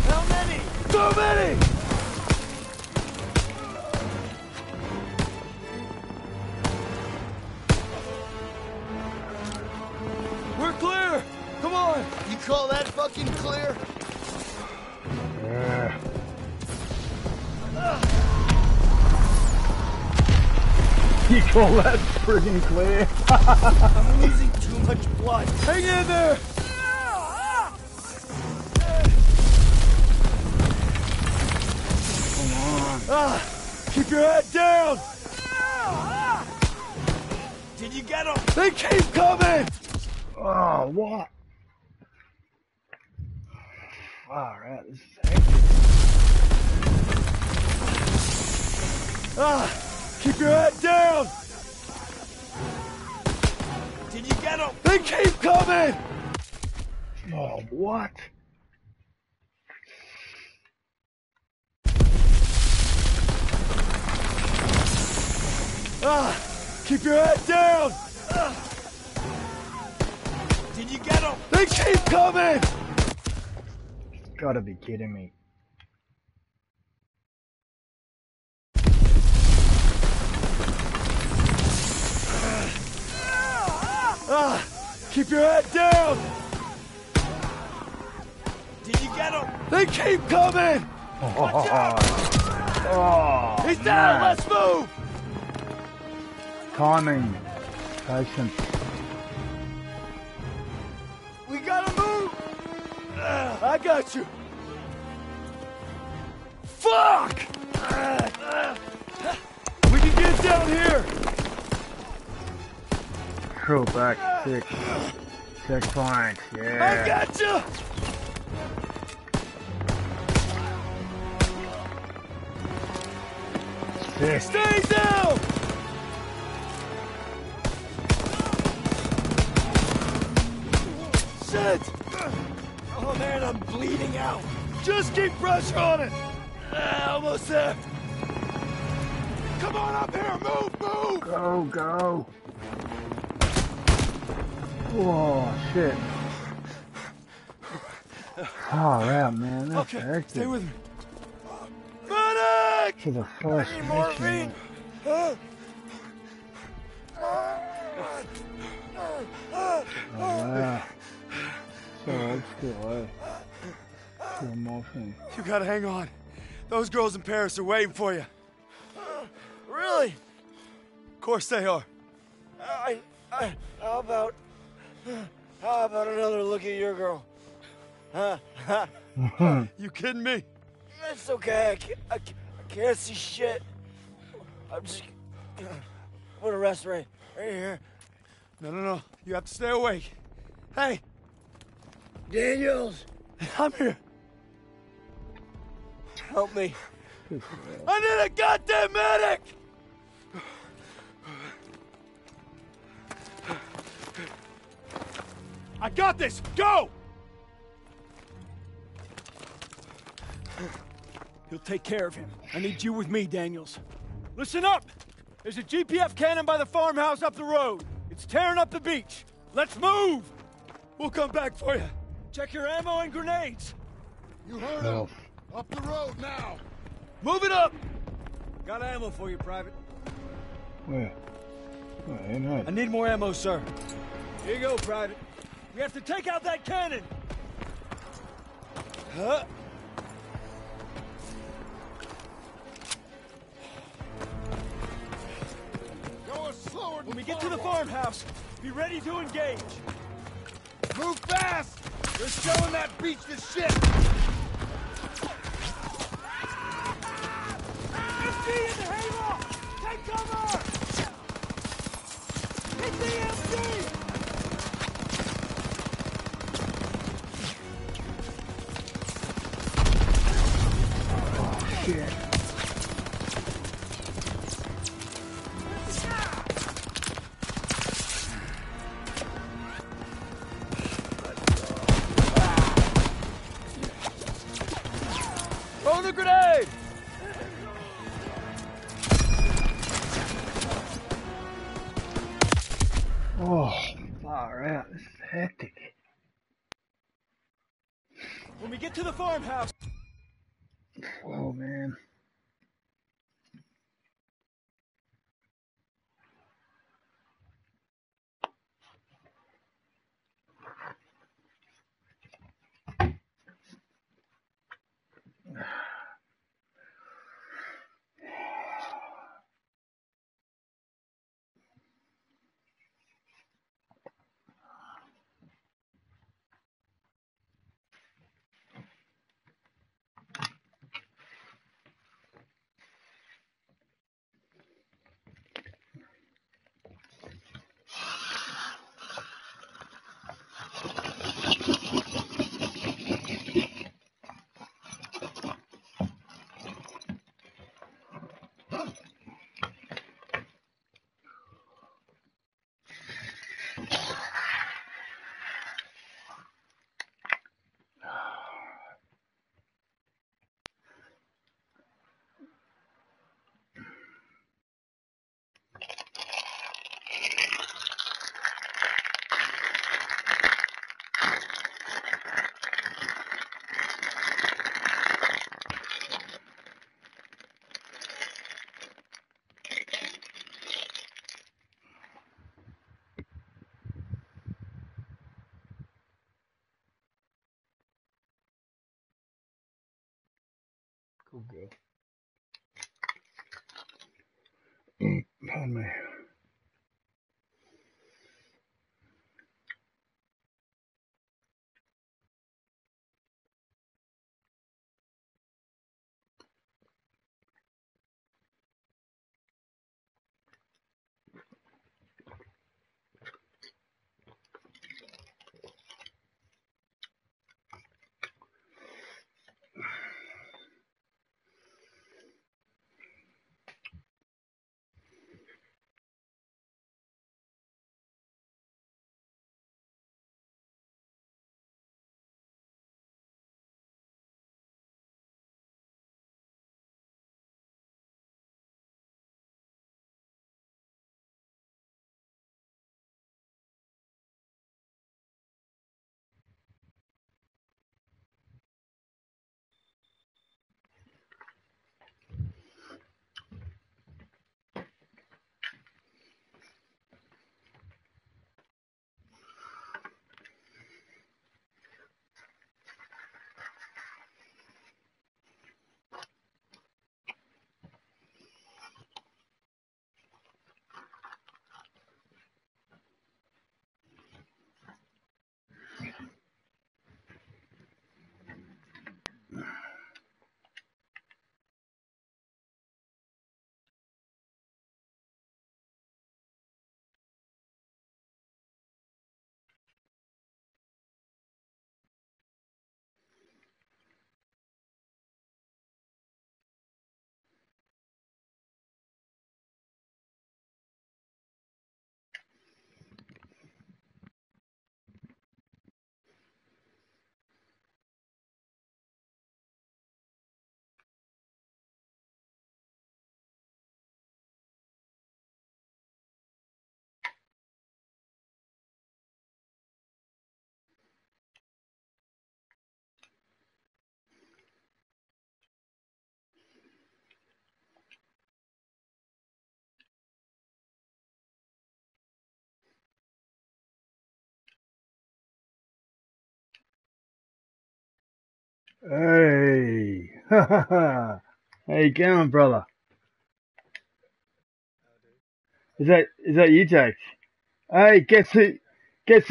How many? Too many. You call that friggin' clear? I'm losing too much blood. Hang in there! Come on. Keep your head down! Did you get them? They keep coming! Oh, what? Alright, this is hectic. Keep your head down! Did you get them? They keep coming! Oh, what? Keep your head down! Did you get them? They keep coming! Gotta be kidding me. Keep your head down! Did you get him? They keep coming! Watch out! Oh, He's down! man. Let's move! Timing. Patience. We gotta move! I got you! Fuck! We can get down here! Crew back 6. Checkpoint. I Yeah. got you! Six. Stay down! Shit! Oh man, I'm bleeding out. Just keep pressure on it. Almost there. Come on up here, move, move! Go, go. Oh, shit. Alright, man. That's Okay, hectic. stay with me. Medic! To the first I need mission. morphine. Oh, wow. So old school, eh? Slow motion. You gotta hang on. Those girls in Paris are waiting for you. Really? Of course they are. How about another look at your girl? Huh? You kidding me? It's okay. I can't see shit. I'm just gonna rest right here. No. You have to stay awake. Hey, Daniels. I'm here. Help me. I need a goddamn medic! I got this! Go! He'll take care of him. I need you with me, Daniels. Listen up! There's a GPF cannon by the farmhouse up the road. It's tearing up the beach. Let's move! We'll come back for you. Check your ammo and grenades. You heard him. No. Up the road now. Move it up! Got ammo for you, Private. Where? Oh, ain't right. I need more ammo, sir. Here you go, Private. We have to take out that cannon! Huh? Go slower. When we get to the farmhouse, be ready to engage. Move fast. They're showing that beach to shit. MG in the hayloft! Take cover! Hit the MG! Shit. Throw the grenade! Oh, far out. This is hectic. When we get to the farmhouse... Oh, man. girl. Pardon me. Hey, how you going, brother? Is that you, Jake? Hey, guess who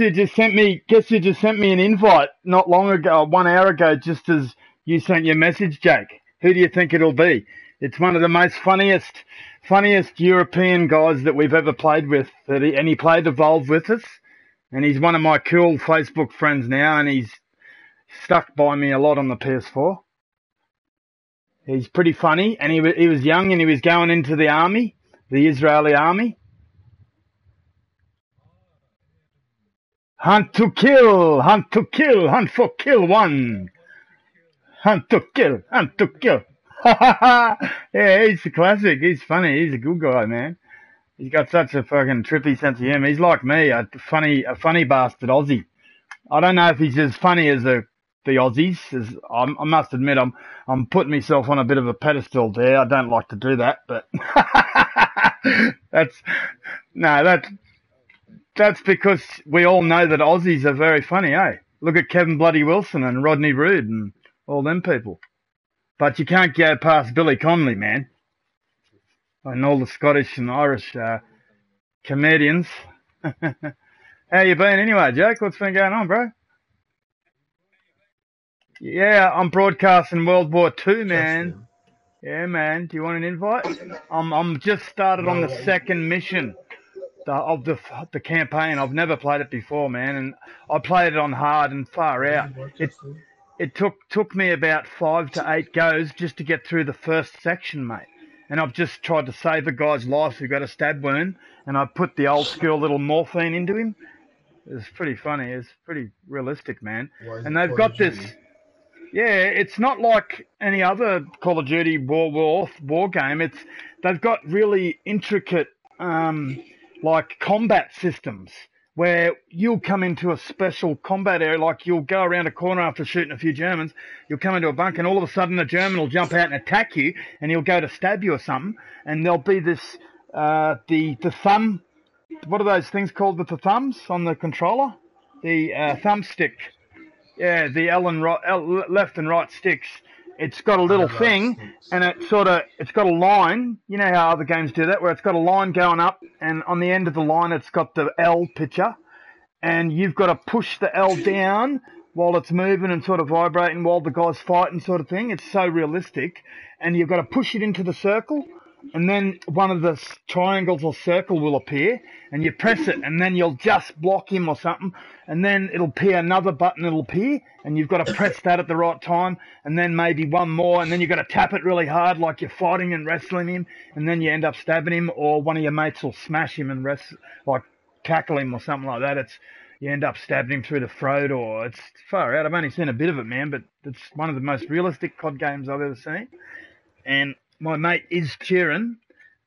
just sent me an invite not long ago, 1 hour ago, just as you sent your message, Jake. Who do you think it'll be? It's one of the most funniest European guys that we've ever played with, and he played Evolve with us, and he's one of my cool Facebook friends now, and he's stuck by me a lot on the PS4. He's pretty funny, and he was young, and he was going into the army, the Israeli army. Hunt to kill, hunt to kill, hunt for kill one. Hunt to kill, hunt to kill. Yeah, he's a classic. He's funny. He's a good guy, man. He's got such a fucking trippy sense of humor. He's like me, a funny bastard Aussie. I don't know if he's as funny as the Aussies. I must admit, I'm putting myself on a bit of a pedestal there. I don't like to do that, but that's because we all know that Aussies are very funny, eh? Look at Kevin Bloody Wilson and Rodney Roode and all them people. But you can't go past Billy Connolly, man. And all the Scottish and Irish comedians. How you been anyway, Jake? What's been going on, bro? Yeah, I'm broadcasting World War II, man. Yeah, man. Do you want an invite? I'm just started on the second mission of the campaign. I've never played it before, man, and I played it on hard and far out. It took me about 5 to 8 goes just to get through the first section, mate. And I've just tried to save a guy's life who got a stab wound, and I put the old school little morphine into him. It's pretty funny. It's pretty realistic, man. And they've got this. Yeah, it's not like any other Call of Duty war game. They've got really intricate like combat systems where you'll come into a special combat area, like you'll go around a corner after shooting a few Germans, you'll come into a bunker and all of a sudden a German will jump out and attack you and he'll go to stab you or something, and there'll be this the thumb, what are those things called with the thumbs on the controller? The thumbstick. Yeah, the left and right sticks, it's got a little love thing, snakes. and it's got a line. You know how other games do that, where it's got a line going up, and on the end of the line, it's got the L picture, and you've got to push the L down while it's moving and sort of vibrating while the guy's fighting, sort of thing. It's so realistic, and you've got to push it into the circle, and then one of the triangles or circle will appear, and you press it, and then you'll just block him or something, and then it'll appear another button, it'll appear, and you've got to press that at the right time, and then maybe one more, and then you've got to tap it really hard like you're fighting and wrestling him, and then you end up stabbing him, or one of your mates will smash him and tackle him or something like that. You end up stabbing him through the throat, or it's far out. I've only seen a bit of it, man, but it's one of the most realistic COD games I've ever seen. And my mate is Kieran,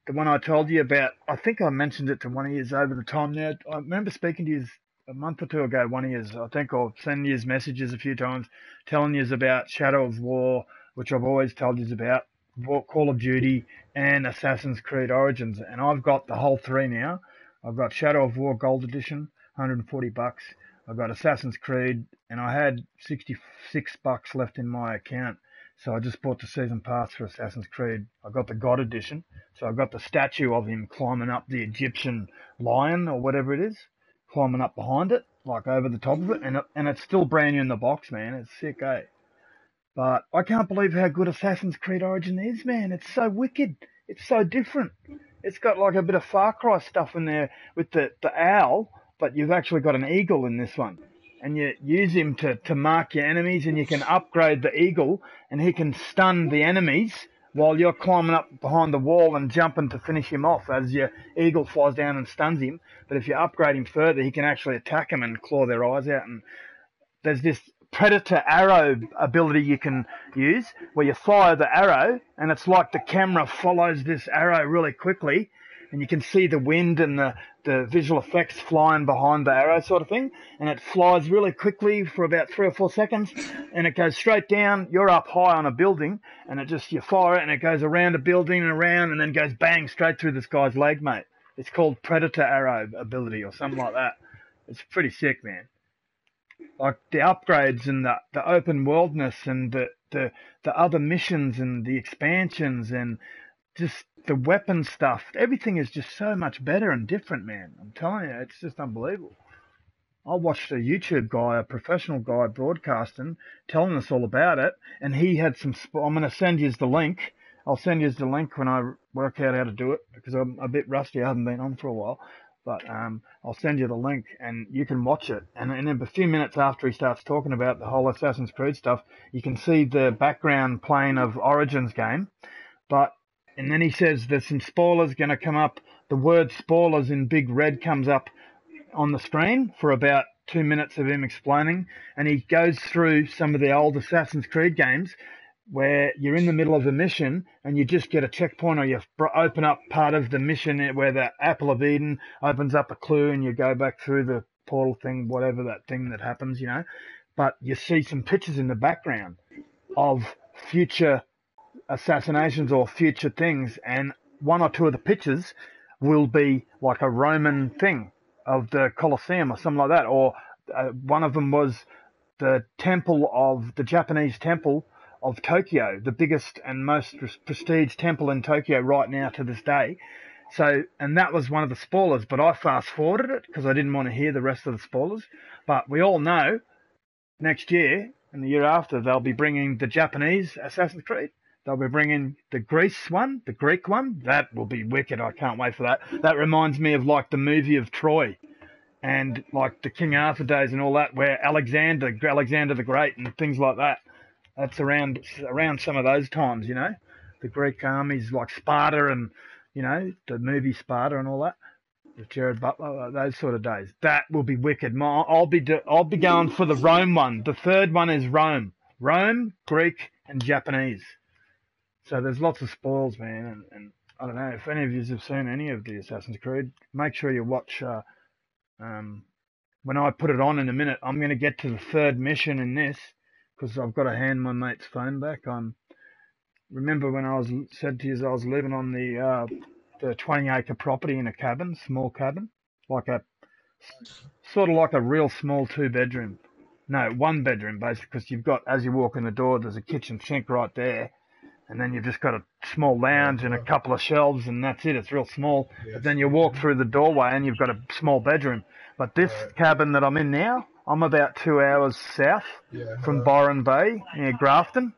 the one I told you about. I think I mentioned it to one of you over the time now. I remember speaking to you a month or two ago, one of you. I think I'll send you messages a few times telling you about Shadow of War, which I've always told you about, Call of Duty, and Assassin's Creed Origins. And I've got the whole three now. I've got Shadow of War Gold Edition, $140. I've got Assassin's Creed, and I had $66 left in my account. So I just bought the season pass for Assassin's Creed. I got the God Edition. So I got the statue of him climbing up the Egyptian lion or whatever it is, climbing up behind it, like over the top of it. And it's still brand new in the box, man. It's sick, eh? But I can't believe how good Assassin's Creed Origin is, man. It's so wicked. It's so different. It's got like a bit of Far Cry stuff in there with the owl, but you've actually got an eagle in this one. And you use him to mark your enemies, and you can upgrade the eagle, and he can stun the enemies while you're climbing up behind the wall and jumping to finish him off as your eagle flies down and stuns him. But if you upgrade him further, he can actually attack them and claw their eyes out. And there's this predator arrow ability you can use where you fire the arrow, and it's like the camera follows this arrow really quickly, and you can see the wind and the visual effects flying behind the arrow sort of thing, and it flies really quickly for about 3 or 4 seconds, and it goes straight down. You're up high on a building, and you fire it, and it goes around a building and around, and then goes bang straight through this guy's leg, mate. It's called predator arrow ability or something like that. It's pretty sick, man. Like the upgrades and the open worldness and the other missions and the expansions and just the weapon stuff, everything is just so much better and different, man. I'm telling you, it's just unbelievable. I watched a YouTube guy, a professional guy broadcasting, telling us all about it, and he had some. I'm going to send you the link. I'll send you the link when I work out how to do it, because I'm a bit rusty. I haven't been on for a while. But I'll send you the link, and you can watch it. And in a few minutes after he starts talking about the whole Assassin's Creed stuff, you can see the background playing of Origins game. And then he says there's some spoilers going to come up. The word spoilers in big red comes up on the screen for about 2 minutes of him explaining. And he goes through some of the old Assassin's Creed games where you're in the middle of a mission and you just get a checkpoint, or you open up part of the mission where the Apple of Eden opens up a clue and you go back through the portal thing, whatever that thing that happens, you know. But you see some pictures in the background of future assassinations or future things, and 1 or 2 of the pictures will be like a Roman thing of the Colosseum or something like that, or one of them was the Japanese temple of Tokyo, the biggest and most prestige temple in Tokyo right now to this day. So, and that was one of the spoilers, but I fast forwarded it because I didn't want to hear the rest of the spoilers. But we all know next year and the year after they'll be bringing the Japanese Assassin's Creed. They'll be bringing the Greek one. That will be wicked. I can't wait for that. That reminds me of like the movie of Troy and like the King Arthur days and all that, where Alexander the Great and things like that. That's around some of those times, you know, the Greek armies like Sparta and, you know, the movie Sparta and all that, with Jared Butler, those sort of days. That will be wicked. I'll be going for the Rome one. The third one is Rome, Greek and Japanese. So there's lots of spoils, man. And I don't know if any of you have seen any of the Assassin's Creed. Make sure you watch. When I put it on in a minute, I'm going to get to the third mission in this, because I've got to hand my mate's phone back. Remember when I said to you I was living on the 20-acre property in a cabin, small cabin, like a sort of like a real small 2-bedroom. No, 1 bedroom basically, because you've got, as you walk in the door, there's a kitchen sink right there, and then you've just got a small lounge and a couple of shelves, and that's it. It's real small. But then you walk through the doorway and you've got a small bedroom. But this cabin that I'm in now, I'm about 2 hours south from Byron Bay near Grafton,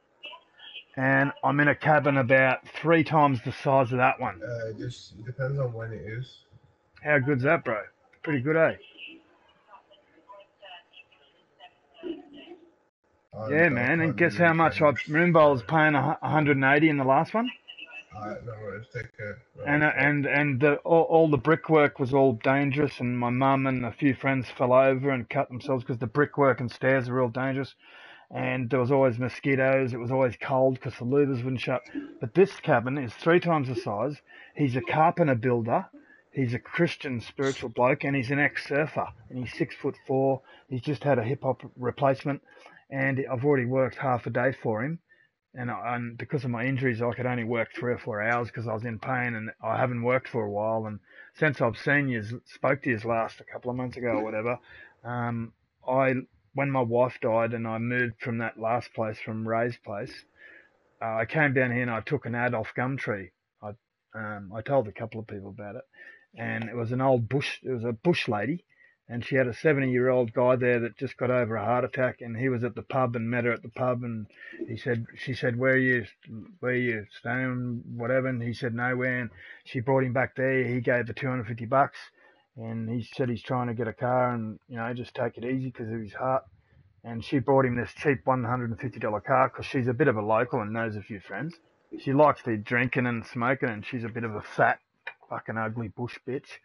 and I'm in a cabin about 3 times the size of that one. It just depends on when it is. How good's that, bro? Pretty good, eh? Yeah, man. And guess how much I remember? I was paying 180 in the last one. No worries, take care. And all the brickwork was all dangerous, and my mum and a few friends fell over and cut themselves because the brickwork and stairs are real dangerous. And there was always mosquitoes. It was always cold because the louvers wouldn't shut. But this cabin is 3 times the size. He's a carpenter builder. He's a Christian spiritual bloke, and he's an ex-surfer. And he's 6'4". He's just had a hip hop replacement, and I've already worked half a day for him. And because of my injuries, I could only work 3 or 4 hours because I was in pain, and I haven't worked for a while. And since I've seen you, spoke to you last a couple of months ago or whatever, when my wife died and I moved from that last place, from Ray's place, I came down here and I took an ad off Gumtree. I told a couple of people about it, and it was a bush lady, and she had a 70-year-old guy there that just got over a heart attack, and he was at the pub and met her at the pub, and she said, where are you staying, whatever, and he said nowhere, and she brought him back there. He gave her $250, and he said he's trying to get a car and, just take it easy because of his heart. And she brought him this cheap $150 car because she's a bit of a local and knows a few friends. She likes the drinking and smoking, and she's a bit of a fat, fucking ugly bush bitch.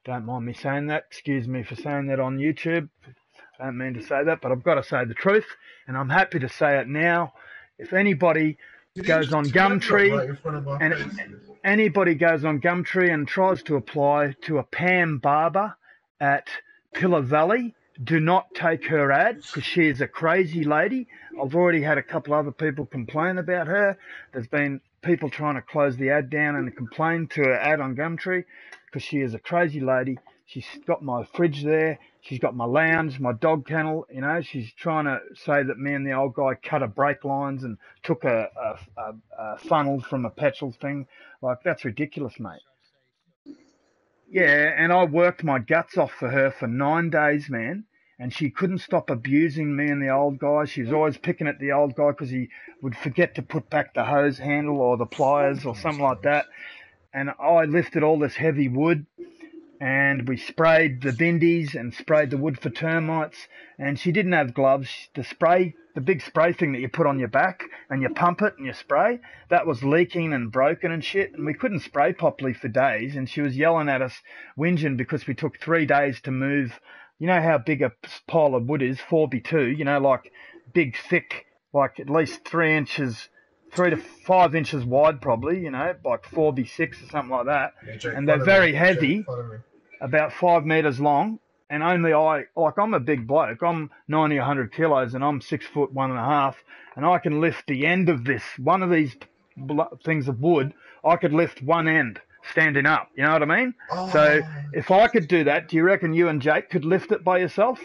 Don't mind me saying that. Excuse me for saying that on YouTube. I don't mean to say that, but I've got to say the truth, and I'm happy to say it now. If anybody goes on Gumtree, and tries to apply to a Pam Barber at Pillar Valley, do not take her ad because she is a crazy lady. I've already had a couple other people complain about her. There's been people trying to close the ad down and complain to her ad on Gumtree because she is a crazy lady. She's got my fridge there. She's got my lounge, my dog kennel. She's trying to say that me and the old guy cut her brake lines and took a funnel from a petrol thing. Like, that's ridiculous, mate. Yeah, and I worked my guts off for her for 9 days, man, and she couldn't stop abusing me and the old guy. She was always picking at the old guy because he would forget to put back the hose handle or the pliers or something like that. And I lifted all this heavy wood, and we sprayed the bindies and sprayed the wood for termites, and she didn't have gloves. The big spray thing that you put on your back and you pump it and you spray, that was leaking and broken and shit, and we couldn't spray properly for days, and she was yelling at us, whinging because we took 3 days to move. You know how big a pile of wood is, 4x2, like big, thick, like at least 3 inches, 3 to 5 inches wide probably, like 4x6 or something like that. Yeah, and they're very heavy, about 5 meters long. And only I'm a big bloke. I'm 90, 100 kilos, and I'm 6'1.5", and I can lift the end of one of these things of wood. I could lift one end standing up. You know what I mean? Oh. So if I could do that, do you reckon you and Jake could lift it by yourself?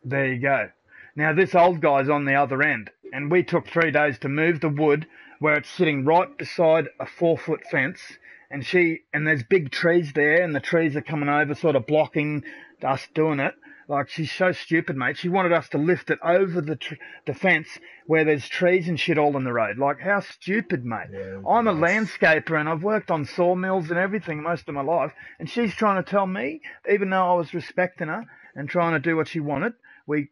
There you go. Now this old guy's on the other end, and we took 3 days to move the wood where it's sitting right beside a 4-foot fence. And there's big trees there, and the trees are coming over, sort of blocking us doing it. Like, she's so stupid, mate. She wanted us to lift it over the fence where there's trees and shit all in the road. Like, how stupid, mate. Yeah, I'm a landscaper, and I've worked on sawmills and everything most of my life, and she's trying to tell me, even though I was respecting her and trying to do what she wanted,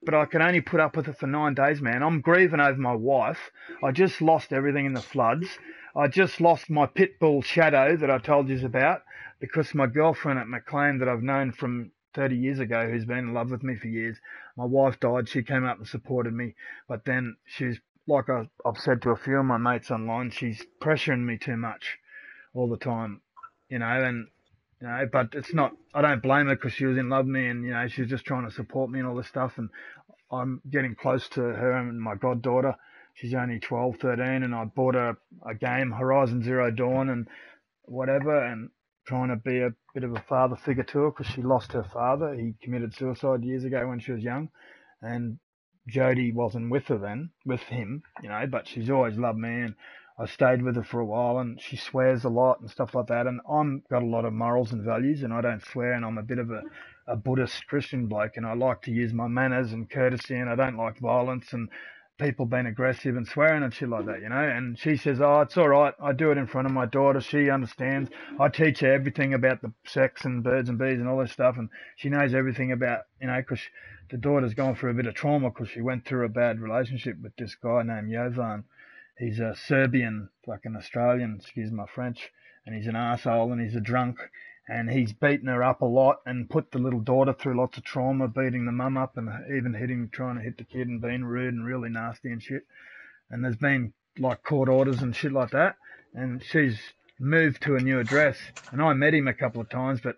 but I could only put up with it for 9 days, man. I'm grieving over my wife. I just lost everything in the floods. I just lost my pit bull Shadow that I told you about because my girlfriend at McLean that I've known from 30 years ago, who's been in love with me for years, my wife died. She came up and supported me. But then she's, like I've said to a few of my mates online, she's pressuring me too much all the time, but it's not, I don't blame her because she was in love with me and, she was just trying to support me and all this stuff. And I'm getting close to her and my goddaughter. She's only 12, 13, and I bought her a game, Horizon Zero Dawn and whatever, and trying to be a bit of a father figure to her because she lost her father. He committed suicide years ago when she was young, and Jodie wasn't with her then, with him, but she's always loved me, and I stayed with her for a while, and she swears a lot and stuff like that, and I'm got a lot of morals and values, and I don't swear, and I'm a bit of a Buddhist Christian bloke, and I like to use my manners and courtesy, and I don't like violence and people being aggressive and swearing and shit like that, and she says, oh, it's all right, I do it in front of my daughter, she understands, I teach her everything about the sex and birds and bees and all this stuff, and she knows everything about, because the daughter's gone through a bit of trauma because she went through a bad relationship with this guy named Jovan. He's a Serbian, fucking Australian, excuse my French, and he's an arsehole and he's a drunk, and he's beaten her up a lot and put the little daughter through lots of trauma, beating the mum up and even trying to hit the kid and being rude and really nasty and shit. And there's been like court orders and shit like that, and she's moved to a new address, and I met him a couple of times, but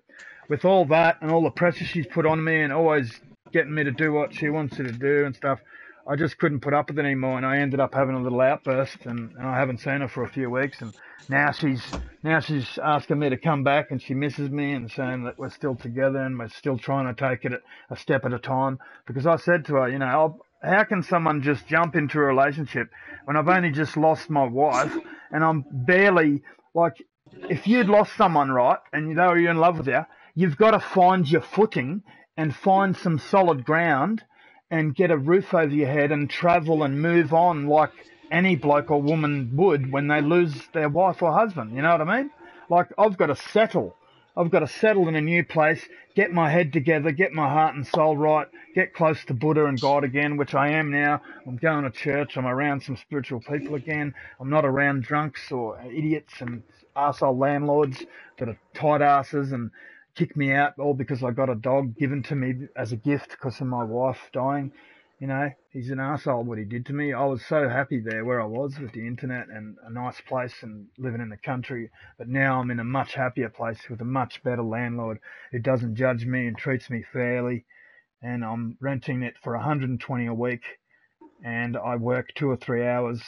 with all that and all the pressure she's put on me and always getting me to do what she wants me to do and stuff, I just couldn't put up with it anymore, and I ended up having a little outburst, and I haven't seen her for a few weeks, and now she's asking me to come back, and she misses me, and saying that we're still together and we're still trying to take it a step at a time, because I said to her, how can someone just jump into a relationship when I've only just lost my wife, and I'm barely, like, if you'd lost someone, right, and you're in love with her, you've got to find your footing and find some solid ground and get a roof over your head and travel and move on like any bloke or woman would when they lose their wife or husband. You know what I mean? Like, I've got to settle. I've got to settle in a new place, get my head together, get my heart and soul right, get close to Buddha and God again, which I am now. I'm going to church. I'm around some spiritual people again. I'm not around drunks or idiots and arsehole landlords that are tight asses and kick me out all because I got a dog given to me as a gift because of my wife dying. He's an arsehole what he did to me. I was so happy there where I was with the internet and a nice place and living in the country, but now I'm in a much happier place with a much better landlord who doesn't judge me and treats me fairly, and I'm renting it for 120 a week, and I work 2 or 3 hours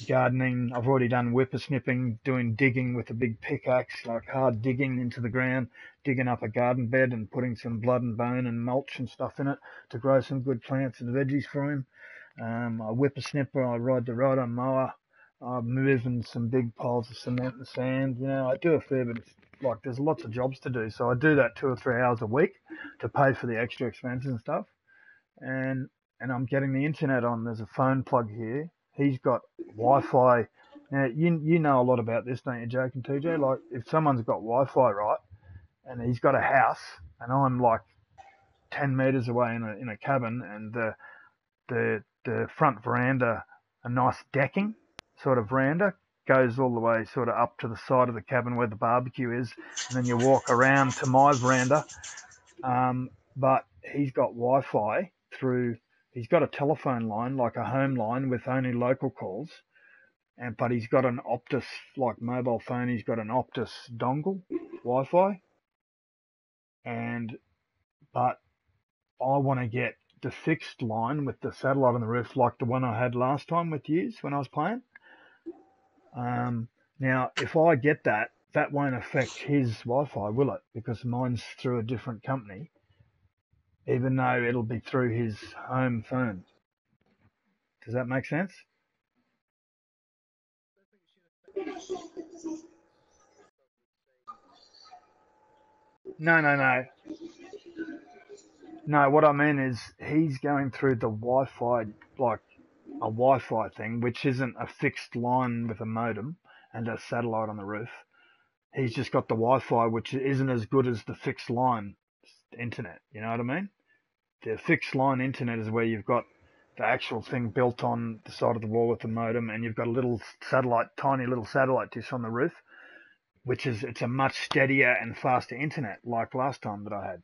gardening. I've already done whippersnipping, doing digging with a big pickaxe, like hard digging into the ground, digging up a garden bed and putting some blood and bone and mulch and stuff in it to grow some good plants and veggies for him. I whippersnipper, I ride the rod, I mower, I'm moving some big piles of cement and sand. I do a fair bit. Like, there's lots of jobs to do, so I do that 2 or 3 hours a week to pay for the extra expenses and stuff. And I'm getting the internet on. There's a phone plug here. He's got Wi-Fi. Now, you know a lot about this, don't you, Jake and TJ? Like, if someone's got Wi-Fi, right, and he's got a house, and I'm like 10 metres away in a cabin, and the front veranda, a nice decking sort of veranda, goes all the way sort of up to the side of the cabin where the barbecue is, and then you walk around to my veranda. But he's got Wi-Fi through. He's got a telephone line, like a home line with only local calls, but he's got an Optus, like mobile phone, he's got an Optus dongle Wi-Fi. But I want to get the fixed line with the satellite on the roof, like the one I had last time with yous when I was playing. Now, if I get that won't affect his Wi-Fi, will it? Because mine's through a different company, even though it'll be through his home phone. Does that make sense? No. No, what I mean is he's going through the Wi-Fi, like a Wi-Fi thing, which isn't a fixed line with a modem and a satellite on the roof. He's just got the Wi-Fi, which isn't as good as the fixed line internet. You know what I mean? The fixed line internet is where you've got the actual thing built on the side of the wall with the modem, and you've got a little tiny little satellite dish on the roof, it's a much steadier and faster internet like last time that I had,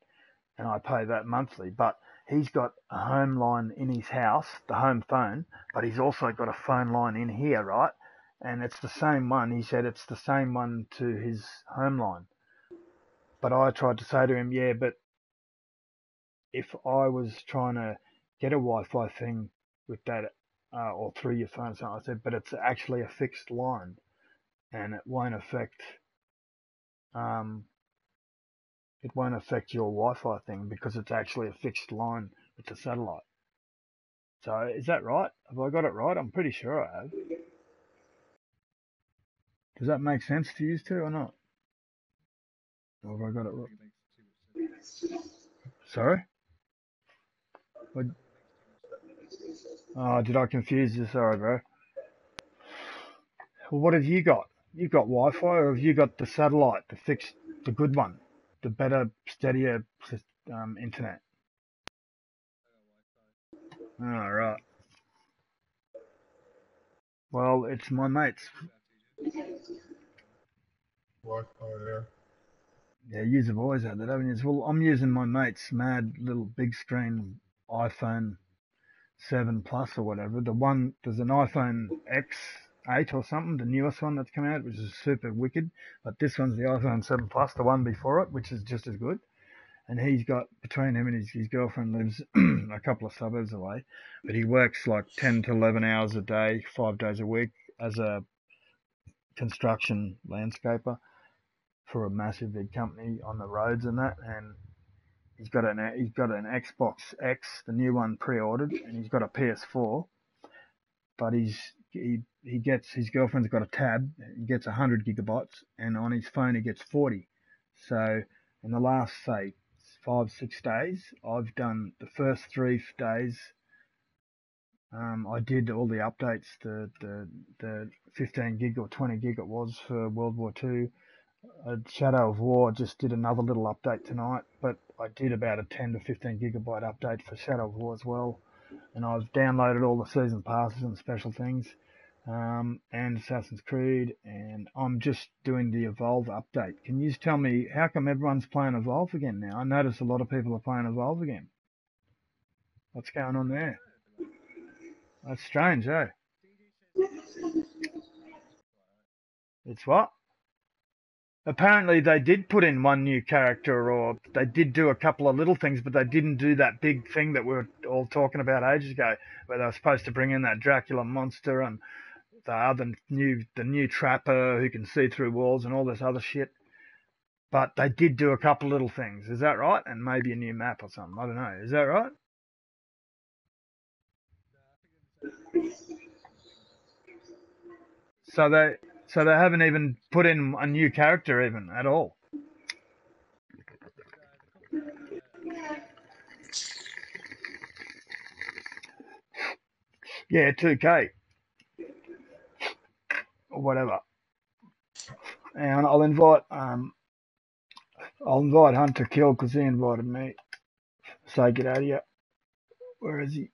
and I pay that monthly. But he's got a home line in his house, the home phone, but he's also got a phone line in here, right? And it's the same one. He said it's the same one to his home line. But I tried to say to him, yeah, but if I was trying to get a Wi-Fi thing with that, or through your phone, so I said, but it's actually a fixed line, and it won't affect it won't affect your Wi-Fi thing because it's actually a fixed line with the satellite. So is that right? Have I got it right? I'm pretty sure I have. Does that make sense to you two or not? Or have I got it right? Sorry? Oh, did I confuse you? Sorry, bro. Well, what have you got? You've got Wi-Fi, or have you got the satellite, the fixed, the good one, the better, steadier internet? Oh, right. Well, it's my mate's. Wi-Fi, yeah. Yeah, you've always had that, haven't you? Well, I'm using my mate's mad little big screen iPhone 7 Plus or whatever. There's an iPhone X8 or something, the newest one that's come out, which is super wicked. But this one's the iPhone 7 Plus, the one before it, which is just as good. And he's got, between him and his girlfriend lives a couple of suburbs away, but he works like 10 to 11 hours a day, 5 days a week as a construction landscaper for a massive big company on the roads and that. And he's got an Xbox X, the new one pre-ordered, and he's got a PS4, but he gets, his girlfriend's got a tab, he gets 100 gigabytes, and on his phone he gets 40. So in the last, say, 5-6 days, I've done the first 3 days. I did all the updates, the 15 gig or 20 gig it was for World War II. Shadow of War just did another little update tonight, but I did about a 10 to 15 gigabyte update for Shadow of War as well. And I've downloaded all the season passes and special things, and Assassin's Creed, and I'm just doing the Evolve update. Can you just tell me, how come everyone's playing Evolve again now? I notice a lot of people are playing Evolve again. What's going on there? That's strange, eh? It's what? Apparently they did put in one new character, or they did do a couple of little things, but they didn't do that big thing that we were all talking about ages ago, where they were supposed to bring in that Dracula monster and the new trapper who can see through walls and all this other shit. But they did do a couple of little things. Is that right? And maybe a new map or something. I don't know. Is that right? So they haven't even put in a new character even at all. Yeah, 2K or whatever. And I'll invite Hunt to kill because he invited me. Say get out of here. Where is he?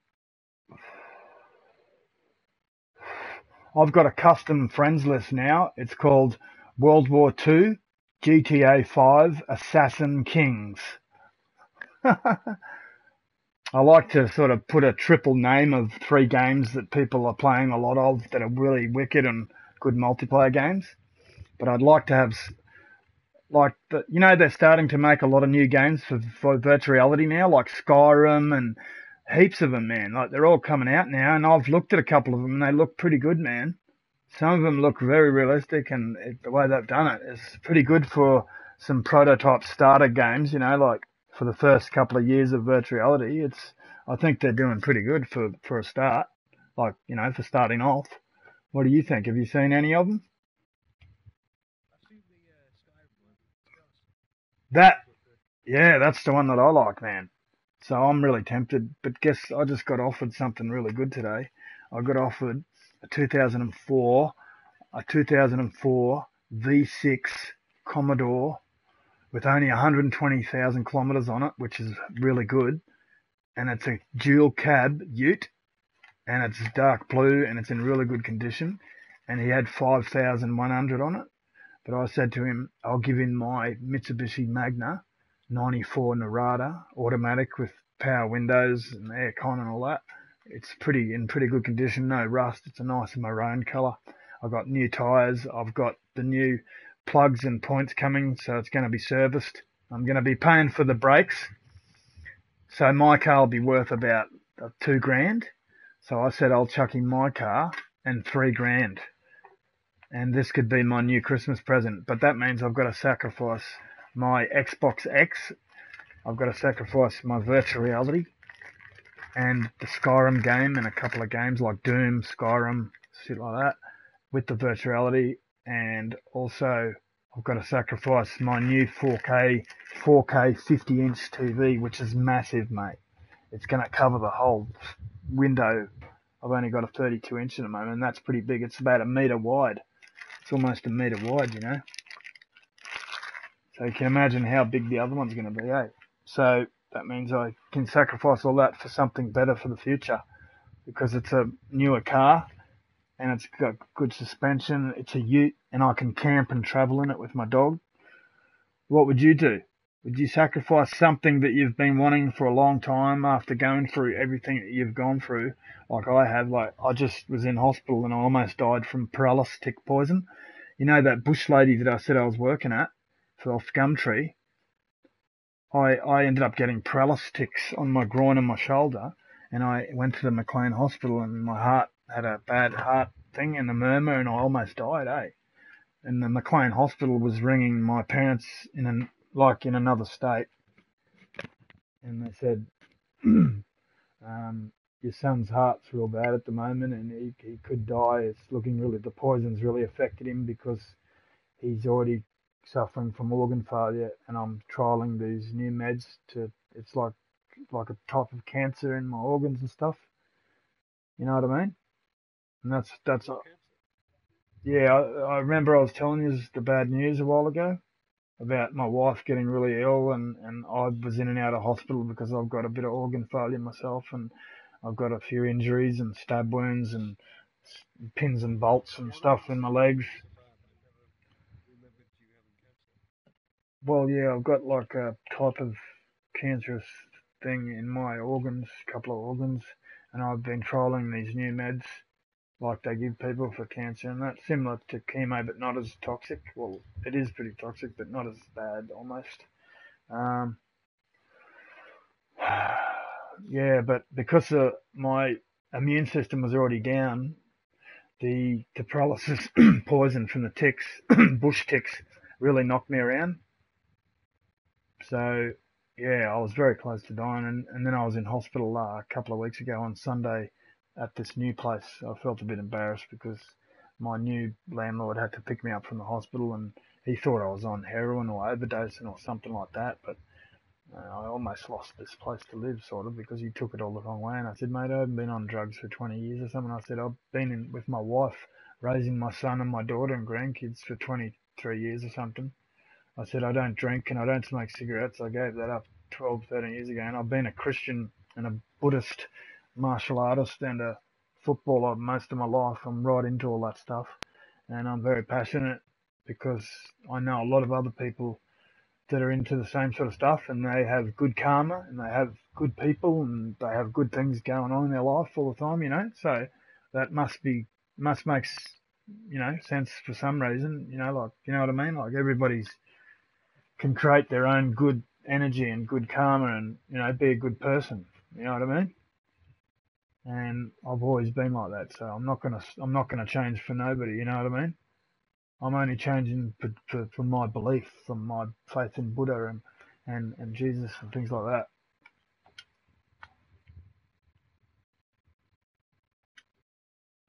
I've got a custom friends list now. It's called World War II, GTA 5, Assassin Kings. I like to sort of put a triple name of 3 games that people are playing a lot of that are really wicked and good multiplayer games. But I'd like to have, they're starting to make a lot of new games for virtual reality now, like Skyrim and heaps of them, man. Like, they're all coming out now, and I've looked at a couple of them, and they look pretty good, man. Some of them look very realistic, and the way they've done it is pretty good for some prototype starter games, like for the first couple of years of virtual reality. I think they're doing pretty good for a start, like, for starting off. What do you think? Have you seen any of them? That's the one that I like, man. So I'm really tempted, but guess I just got offered something really good today. I got offered a 2004 V6 Commodore with only 120,000 kilometers on it, which is really good. And it's a dual cab ute, and it's dark blue, and it's in really good condition. And he had 5,100 on it. But I said to him, I'll give him my Mitsubishi Magna 94 Narada automatic with power windows and aircon and all that. It's in pretty good condition, no rust. It's a nice maroon colour. I've got new tyres. I've got the new plugs and points coming, so it's going to be serviced. I'm going to be paying for the brakes. So my car will be worth about $2,000. So I said I'll chuck in my car and $3,000. and this could be my new Christmas present. But that means I've got to sacrifice my Xbox X. I've got to sacrifice my virtual reality and the Skyrim game and a couple of games like Doom, Skyrim, shit like that, with the virtual reality. And also I've got to sacrifice my new 4K 50-inch TV, which is massive, mate. It's going to cover the whole window. I've only got a 32-inch at the moment, and that's pretty big. It's about a metre wide. It's almost a metre wide, you know. So you can imagine how big the other one's going to be, eh? So that means I can sacrifice all that for something better for the future, because it's a newer car and it's got good suspension. It's a ute, and I can camp and travel in it with my dog. What would you do? Would you sacrifice something that you've been wanting for a long time after going through everything that you've gone through, like I have? Like, I just was in hospital and I almost died from paralysis tick poison. You know that bush lady that I said I was working at for off Gumtree? I ended up getting paralysis ticks on my groin and my shoulder, and I went to the McLean Hospital, and my heart had a bad heart thing and a murmur, and I almost died, eh? And the McLean Hospital was ringing my parents in another state, and they said, your son's heart's real bad at the moment, and he could die. It's looking really, the poison's really affected him because he's already suffering from organ failure, and I'm trialing these new meds it's like a type of cancer in my organs and stuff. You know what I mean? And that's yeah. I remember I was telling you the bad news a while ago about my wife getting really ill, and I was in and out of hospital because I've got a bit of organ failure myself, and I've got a few injuries and stab wounds and pins and bolts and stuff in my legs. Well, yeah, I've got like a type of cancerous thing in my organs, a couple of organs, and I've been trialing these new meds like they give people for cancer, and that's similar to chemo but not as toxic. Well, it is pretty toxic but not as bad almost. Yeah, but because my immune system was already down, the paralysis poison from the ticks, bush ticks, really knocked me around. So, yeah, I was very close to dying, and then I was in hospital a couple of weeks ago on Sunday at this new place. I felt a bit embarrassed because my new landlord had to pick me up from the hospital, and he thought I was on heroin or overdosing or something like that, but I almost lost this place to live, sort of, because he took it all the wrong way. And I said, mate, I haven't been on drugs for 20 years or something. I said, I've been in with my wife, raising my son and my daughter and grandkids for 23 years or something. I said, I don't drink and I don't smoke cigarettes. I gave that up 12, 13 years ago. And I've been a Christian and a Buddhist martial artist and a footballer most of my life. I'm right into all that stuff. And I'm very passionate because I know a lot of other people that are into the same sort of stuff, and they have good karma, and they have good people, and they have good things going on in their life all the time, you know. So that must make, you know, sense for some reason, you know, like, you know what I mean? Like, everybody's can create their own good energy and good karma, and, you know, be a good person. You know what I mean? And I've always been like that, so I'm not gonna change for nobody. You know what I mean? I'm only changing for my belief, from my faith in Buddha and Jesus and things like that.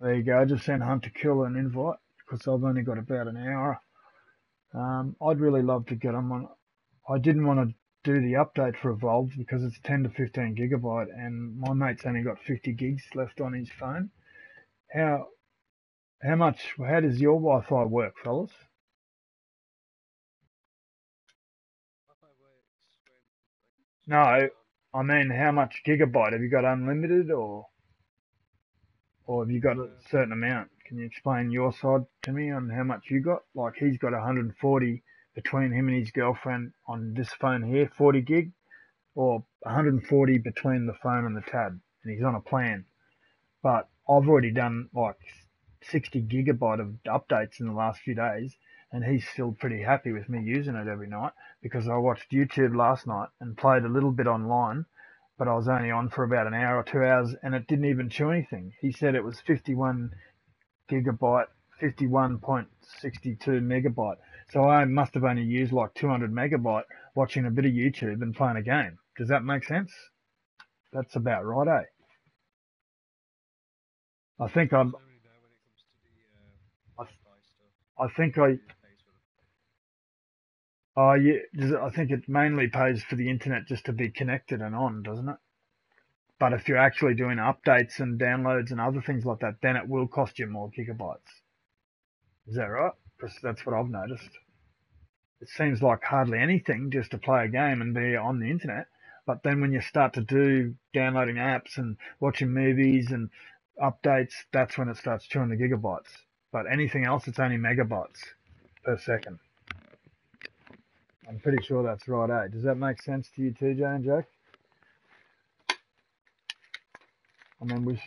There you go. I just sent Hunt to Kill an invite because I've only got about an hour. I'd really love to get them on. I didn't want to do the update for Evolve because it's 10 to 15 gigabyte, and my mate's only got 50 gigs left on his phone. How does your Wi-Fi work, fellas? No, I mean, how much gigabyte? Have you got unlimited or have you got a certain amount? Can you explain your side to me on how much you got? Like, he's got 140 between him and his girlfriend on this phone here, 40 gig, or 140 between the phone and the tab, and he's on a plan. But I've already done like 60 gigabyte of updates in the last few days, and he's still pretty happy with me using it every night because I watched YouTube last night and played a little bit online, but I was only on for about an hour or 2 hours, and it didn't even chew anything. He said it was 51 gigabyte 51.62 megabyte. So I must have only used like 200 megabyte watching a bit of YouTube and playing a game. Does that make sense? That's about right, eh? I think I'm. I think I. Oh yeah, I think it mainly pays for the internet just to be connected and on, doesn't it? But if you're actually doing updates and downloads and other things like that, then it will cost you more gigabytes. Is that right? Because that's what I've noticed. It seems like hardly anything just to play a game and be on the internet. But then when you start to do downloading apps and watching movies and updates, that's when it starts chewing the gigabytes. But anything else, it's only megabytes per second. I'm pretty sure that's right, eh? Does that make sense to you too, Jay and Jack? I mean,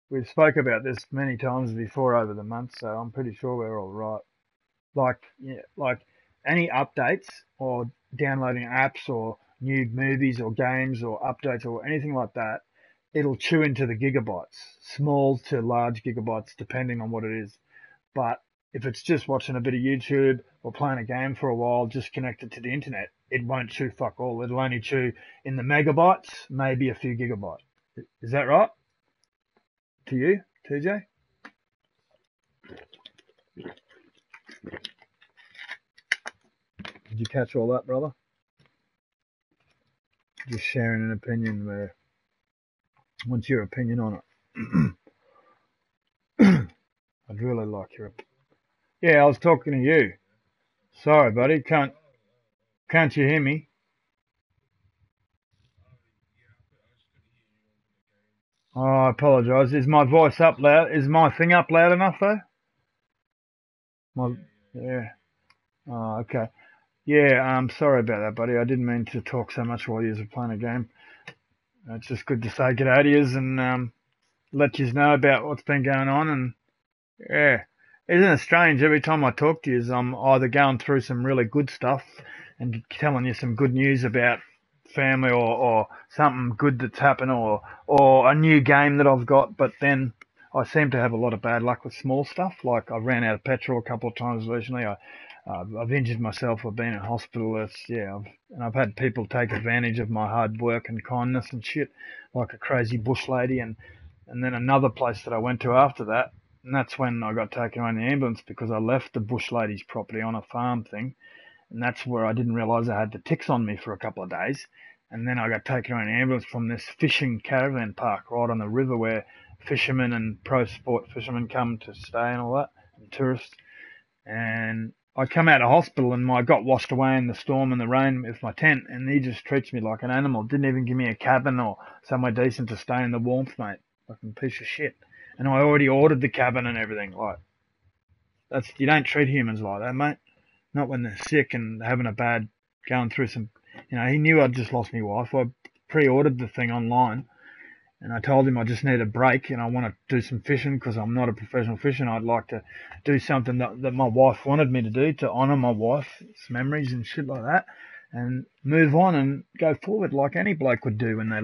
we've spoke about this many times before over the months, so I'm pretty sure we're all right. Like any updates or downloading apps or new movies or games or updates or anything like that, it'll chew into the gigabytes, small to large gigabytes, depending on what it is. But if it's just watching a bit of YouTube or playing a game for a while, just connected to the internet, it won't chew fuck all. It'll only chew in the megabytes, maybe a few gigabytes. Is that right? To you, TJ? Did you catch all that, brother? Just sharing an opinion there. What's your opinion on it? I'd really like your opinion. Yeah, I was talking to you. Sorry, buddy. Can't you hear me? Oh, I apologise. Is my voice up loud? Is my thing up loud enough though? Yeah. Oh, okay. Yeah, sorry about that, buddy. I didn't mean to talk so much while you were playing a game. It's just good to say g'day to yous and let yous know about what's been going on. And yeah, isn't it strange? Every time I talk to yous, I'm either going through some really good stuff and telling you some good news about family or something good that's happened or a new game that I've got, but then I seem to have a lot of bad luck with small stuff. Like I ran out of petrol a couple of times recently. I've injured myself. I've been in hospital. I've had people take advantage of my hard work and kindness and shit, like a crazy bush lady. And then another place that I went to after that, and that's when I got taken away in the ambulance because I left the bush lady's property on a farm thing. And that's where I didn't realise I had the ticks on me for a couple of days. And then I got taken away in an ambulance from this fishing caravan park right on the river where fishermen and pro sport fishermen come to stay and all that, and tourists. And I come out of hospital and I got washed away in the storm and the rain with my tent, and he just treats me like an animal. Didn't even give me a cabin or somewhere decent to stay in the warmth, mate. Fucking piece of shit. And I already ordered the cabin and everything. Like, you don't treat humans like that, mate. Not when they're sick and having a bad, going through some, he knew I'd just lost my wife. I pre-ordered the thing online and I told him I just need a break and I want to do some fishing because I'm not a professional fisher. I'd like to do something that my wife wanted me to do to honour my wife's memories and shit like that and move on and go forward like any bloke would do when they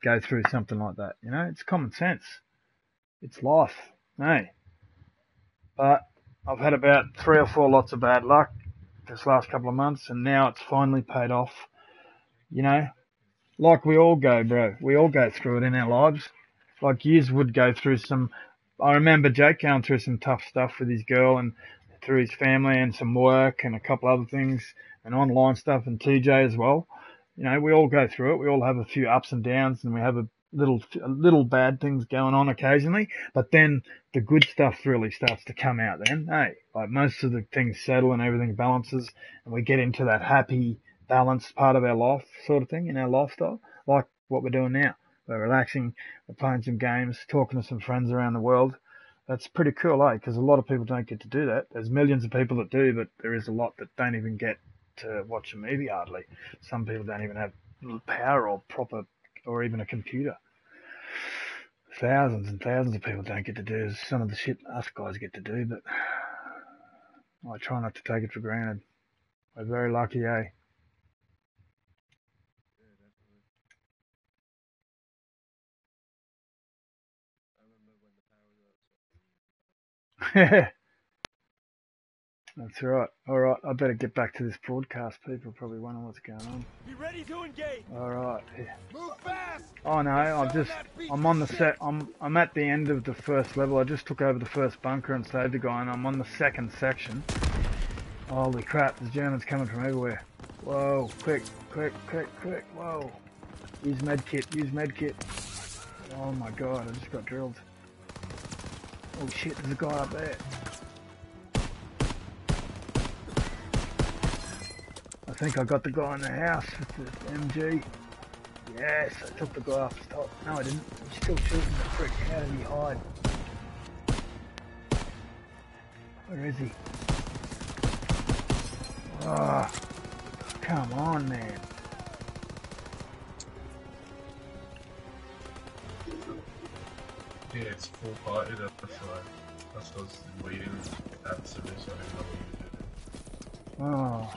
go through something like that. It's common sense. It's life, hey. But I've had about 3 or 4 lots of bad luck this last couple of months, and now it's finally paid off. Like we all go, bro. We all go through it in our lives. Like years would go through some. I remember Jake going through some tough stuff with his girl and through his family and some work and a couple other things and online stuff and TJ as well. We all go through it. We all have a few ups and downs and we have a little bad things going on occasionally, but then the good stuff really starts to come out then, hey? Like most of the things settle and everything balances and we get into that happy, balanced part of our life sort of thing in our lifestyle, like what we're doing now. We're relaxing, we're playing some games, talking to some friends around the world. That's pretty cool, eh? Because a lot of people don't get to do that. There's millions of people that do, but there is a lot that don't even get to watch a movie hardly. Some people don't even have power or proper or even a computer. Thousands and thousands of people don't get to do some of the shit us guys get to do, but I try not to take it for granted. We're very lucky, eh? That's right. Alright, I better get back to this broadcast. People probably wonder what's going on. Be ready to engage. Alright. Move fast! Oh no, I'm on the set. I'm at the end of the first level. I just took over the first bunker and saved a guy, and I'm on the second section. Holy crap, there's Germans coming from everywhere. Whoa, quick, whoa. Use medkit. Oh my god, I just got drilled. Oh shit, there's a guy up there. I think I got the guy in the house with the MG. Yes, I took the guy off the top. No, I didn't. I'm still shooting the frick. How did he hide? Where is he? Ah, come on, man. Yeah, it's full-hearted at the front. That's what's waiting at service. I don't know what you did. Oh.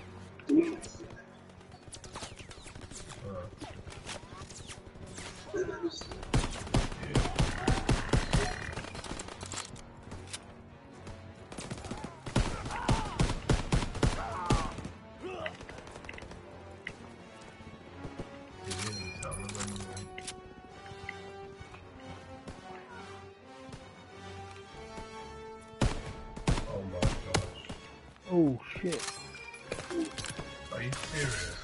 Oh my gosh. Oh shit. Are you serious?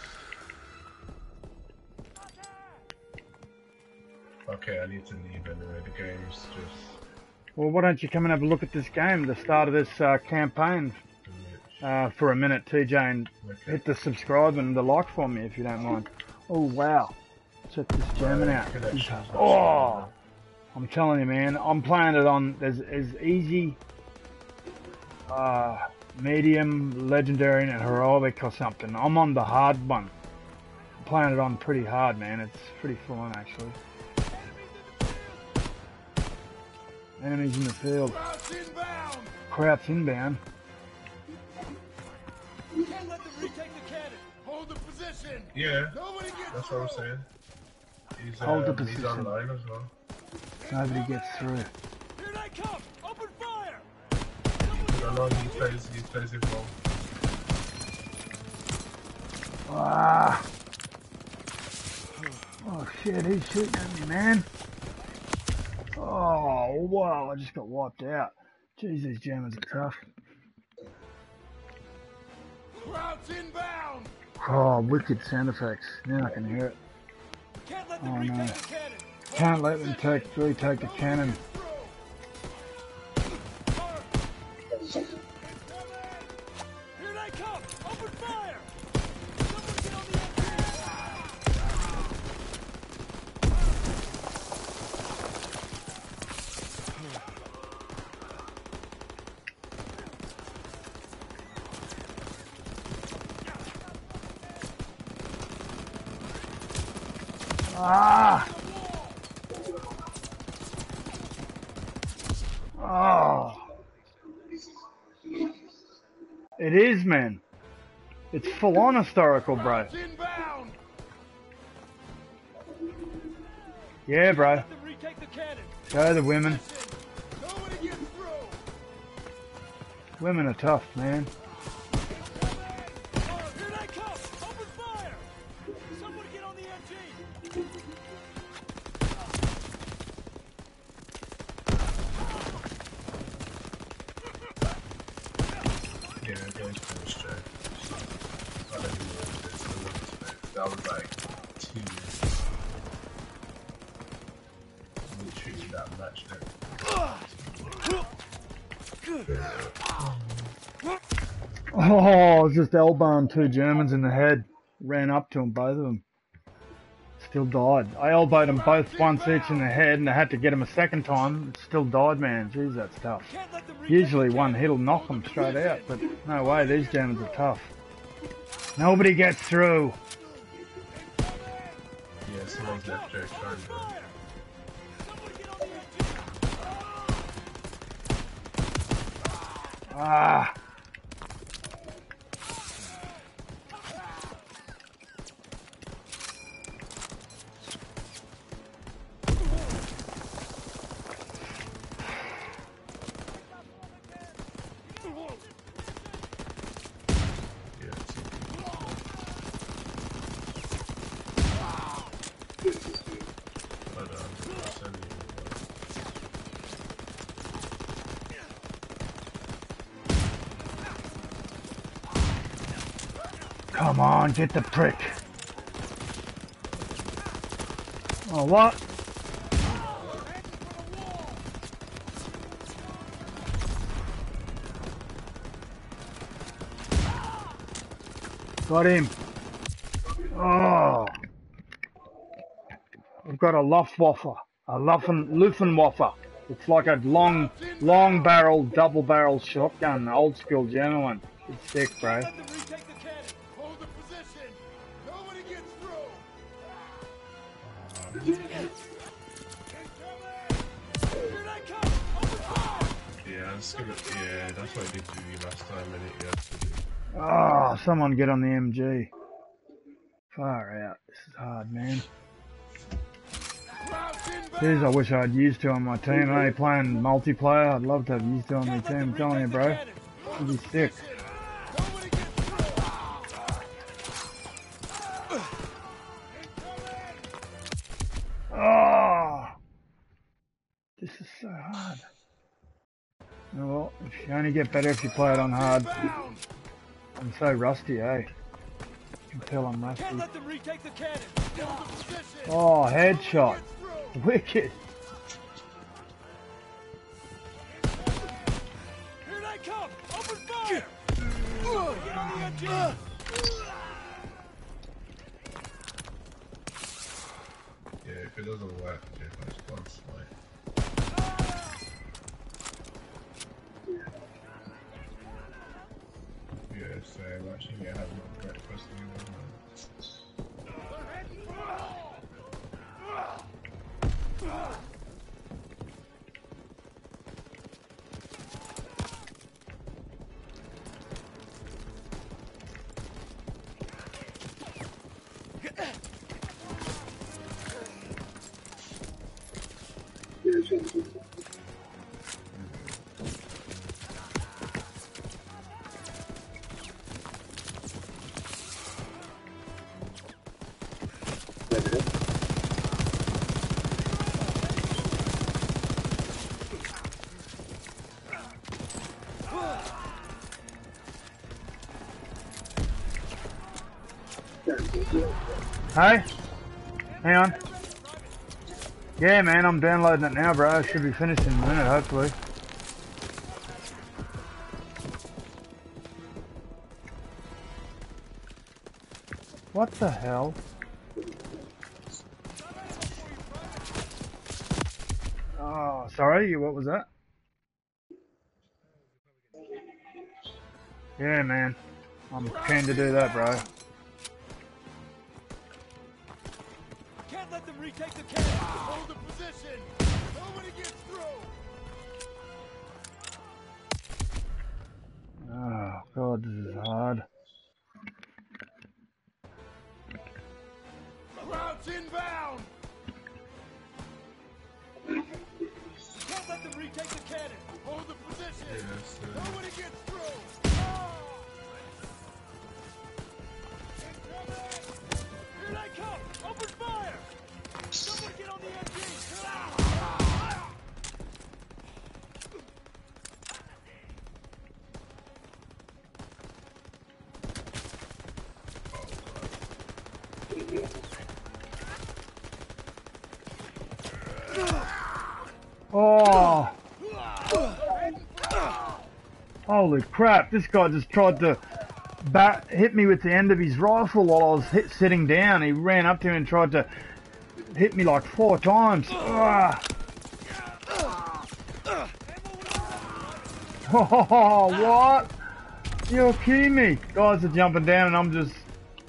Okay, I need to leave anyway. The game's just... Well, why don't you come and have a look at this game, the start of this campaign, for a minute, TJ, and hit the subscribe and the like for me if you don't mind. Oh wow. Check this German out. Oh! I'm telling you, man, I'm playing it on, there's easy, medium, legendary, and heroic or something. I'm on the hard one. I'm playing it on pretty hard, man. It's pretty full on, actually. Enemies in the field. Krauts inbound. Can't let them retake the cannon. Hold the position! Yeah, Nobody gets that's what I'm saying. He's, Hold the he's position. online as well. Nobody gets through. Here they come. Open fire. I don't know, he plays it well. Ah! Oh shit, he's shooting at me, man. Oh, wow, I just got wiped out. Jeez, these Germans are tough. Krauts inbound! Oh, wicked sound effects. Now I can hear it. Can't let them Oh retake no. the cannon. Can't let them retake the cannon. Here they come. Open fire. Someone get on the Ah! Oh! It is, man. It's full on historical, bro. Inbound! Yeah, bro. Let them retake the cannon. Go the women. Nobody gets through! Women are tough, man. Here they come. Open fire. Someone get on the MG. Yeah, it goes for the straight. I don't even know what it is. That was like 2 years. Literally that match there. Oh, I was just elbowing 2 Germans in the head. Ran up to them, both of them. Still died. I elbowed them both once each in the head, and I had to get them a second time. Still died, man. Jeez, that's tough. Can't let them retake Usually the one cannon. hit'll knock them straight out, but no way, these Germans are tough. Nobody gets through. Yeah, someone's left Jack trying to. Someone get on the MG. Ah. But, I'll send you Come on, get the prick. Oh, what? Got him. Oh. I've got a Luftwaffe. A Luftwaffe. It's like a long barrel, double barrel shotgun. Old school German one. It's sick, bro. Hold the position. Nobody gets through. Yeah, that's what I did to you last time, and it Oh, someone get on the MG. Far out. This is hard, man. Jeez, I wish I had used to on my team, eh? Playing multiplayer, I'd love to have used to on my team. I'm telling you, bro. It'd be sick. Oh, this is so hard. Oh, well, you only get better if you play it on hard. I'm so rusty, eh? You can tell I'm rusty. Oh, headshot. Wicked. Here they come! Open fire! Get on the MG! yeah, if it doesn't work, just don't slide. Yeah, so I'm actually gonna have my breakfast in the morning. Hey? Hang on. Yeah, man, I'm downloading it now, bro. Should be finished in a minute, hopefully. What the hell? Oh, sorry, what was that? Yeah, man. I'm keen to do that, bro. Can't let them retake the cannon! Hold the position. Nobody gets through. Oh, God, this is hard. Crowds inbound. Can't let them retake the cannon! Hold the position. Yes, Nobody gets through. Here they come! Open fire! Someone get on the MG! Oh! Holy crap, this guy just tried to hit me with the end of his rifle while I was sitting down. He ran up to me and tried to hit me like 4 times. Ah. Oh, what? You're kidding me. Guys are jumping down and I'm just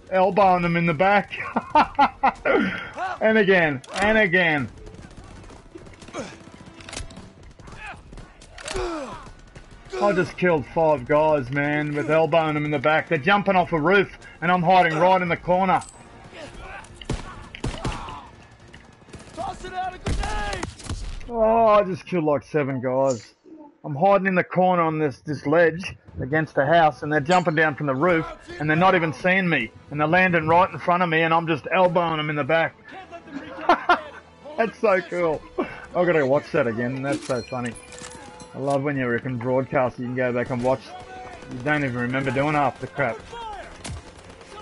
elbowing them in the back. And again, and again. I just killed 5 guys, man, with elbowing them in the back. They're jumping off a roof, and I'm hiding right in the corner. Tossing out a grenade! Oh, I just killed like 7 guys. I'm hiding in the corner on this ledge against the house, and they're jumping down from the roof, and they're not even seeing me. And they're landing right in front of me, and I'm just elbowing them in the back. Can't let them retake That's so cool. I've got to watch that again. That's so funny. I love when you can broadcast. You can go back and watch. You don't even remember doing half the crap.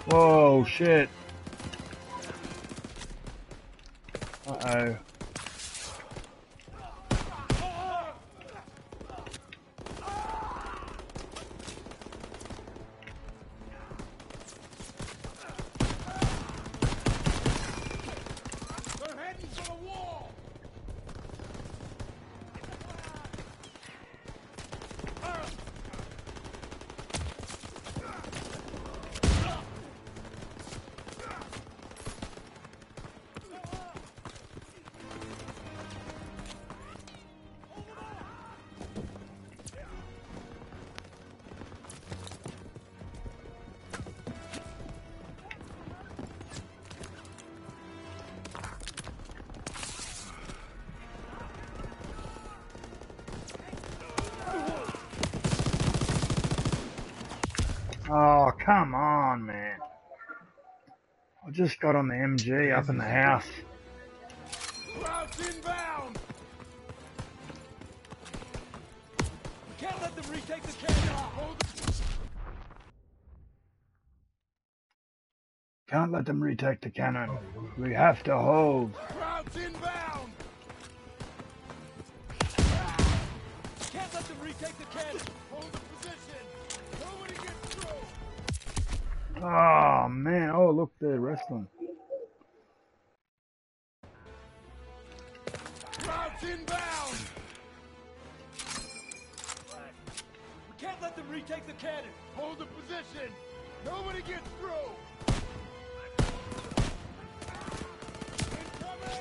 Whoa, shit. Uh-oh. Oh, come on, man. I just got on the MG up in the house. Crowd's inbound! Can't let them retake the cannon! Can't let them retake the cannon. We have to hold. Crowd's inbound! Can't let them retake the cannon! Hold the position! Nobody gets through! Oh, man. Oh, look, they're wrestling. Crowd's inbound! We can't let them retake the cannon! Hold the position! Nobody gets through! Incoming!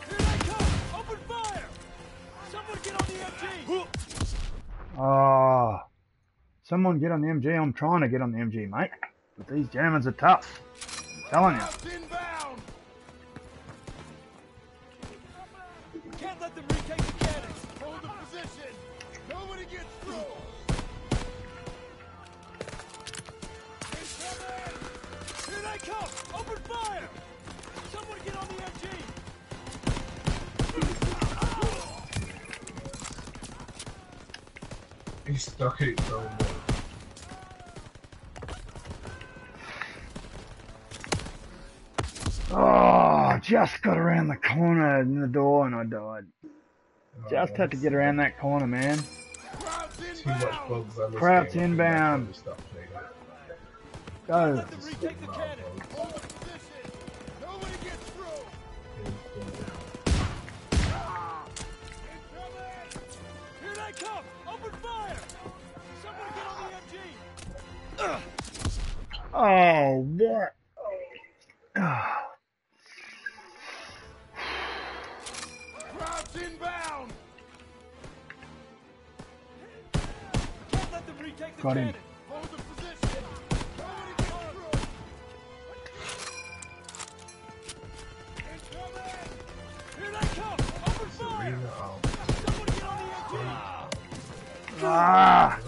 Here they come! Open fire! Someone get on the MG! Oh. Someone get on the MG. I'm trying to get on the MG, mate. But these Germans are tough. I'm telling you. Crowd's inbound! Can't let them retake the cannons! Hold the position! Nobody gets through! Incoming! Here they come! Open fire! Someone get on the MG! He's stuck it so much. Oh, just got around the corner in the door and I died. Just had to get around that corner, man. Crowd's Too much inbound! bugs on this Crowd's game, I think inbound. that's why we stopped playing it. Go. Let them retake the cannon! Hold the position! Nobody gets through! Incoming! Here they come! Open fire! Someone get on the MG! Oh, what? Crowd's inbound! Can't let them retake the Got him. cannon! Hold the position! Nobody get through! Incoming! Here they come! Open fire! Arena out. Someone get on the MG! Ah!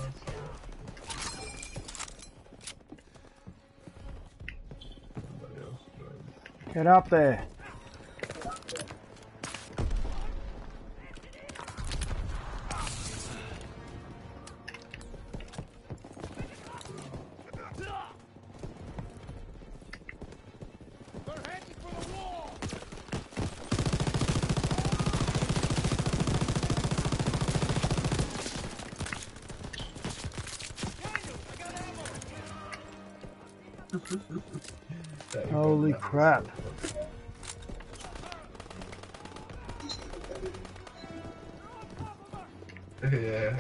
Somebody else joined. Get up there. They're heading for the wall! Daniel, I got ammo! Holy crap. Yeah.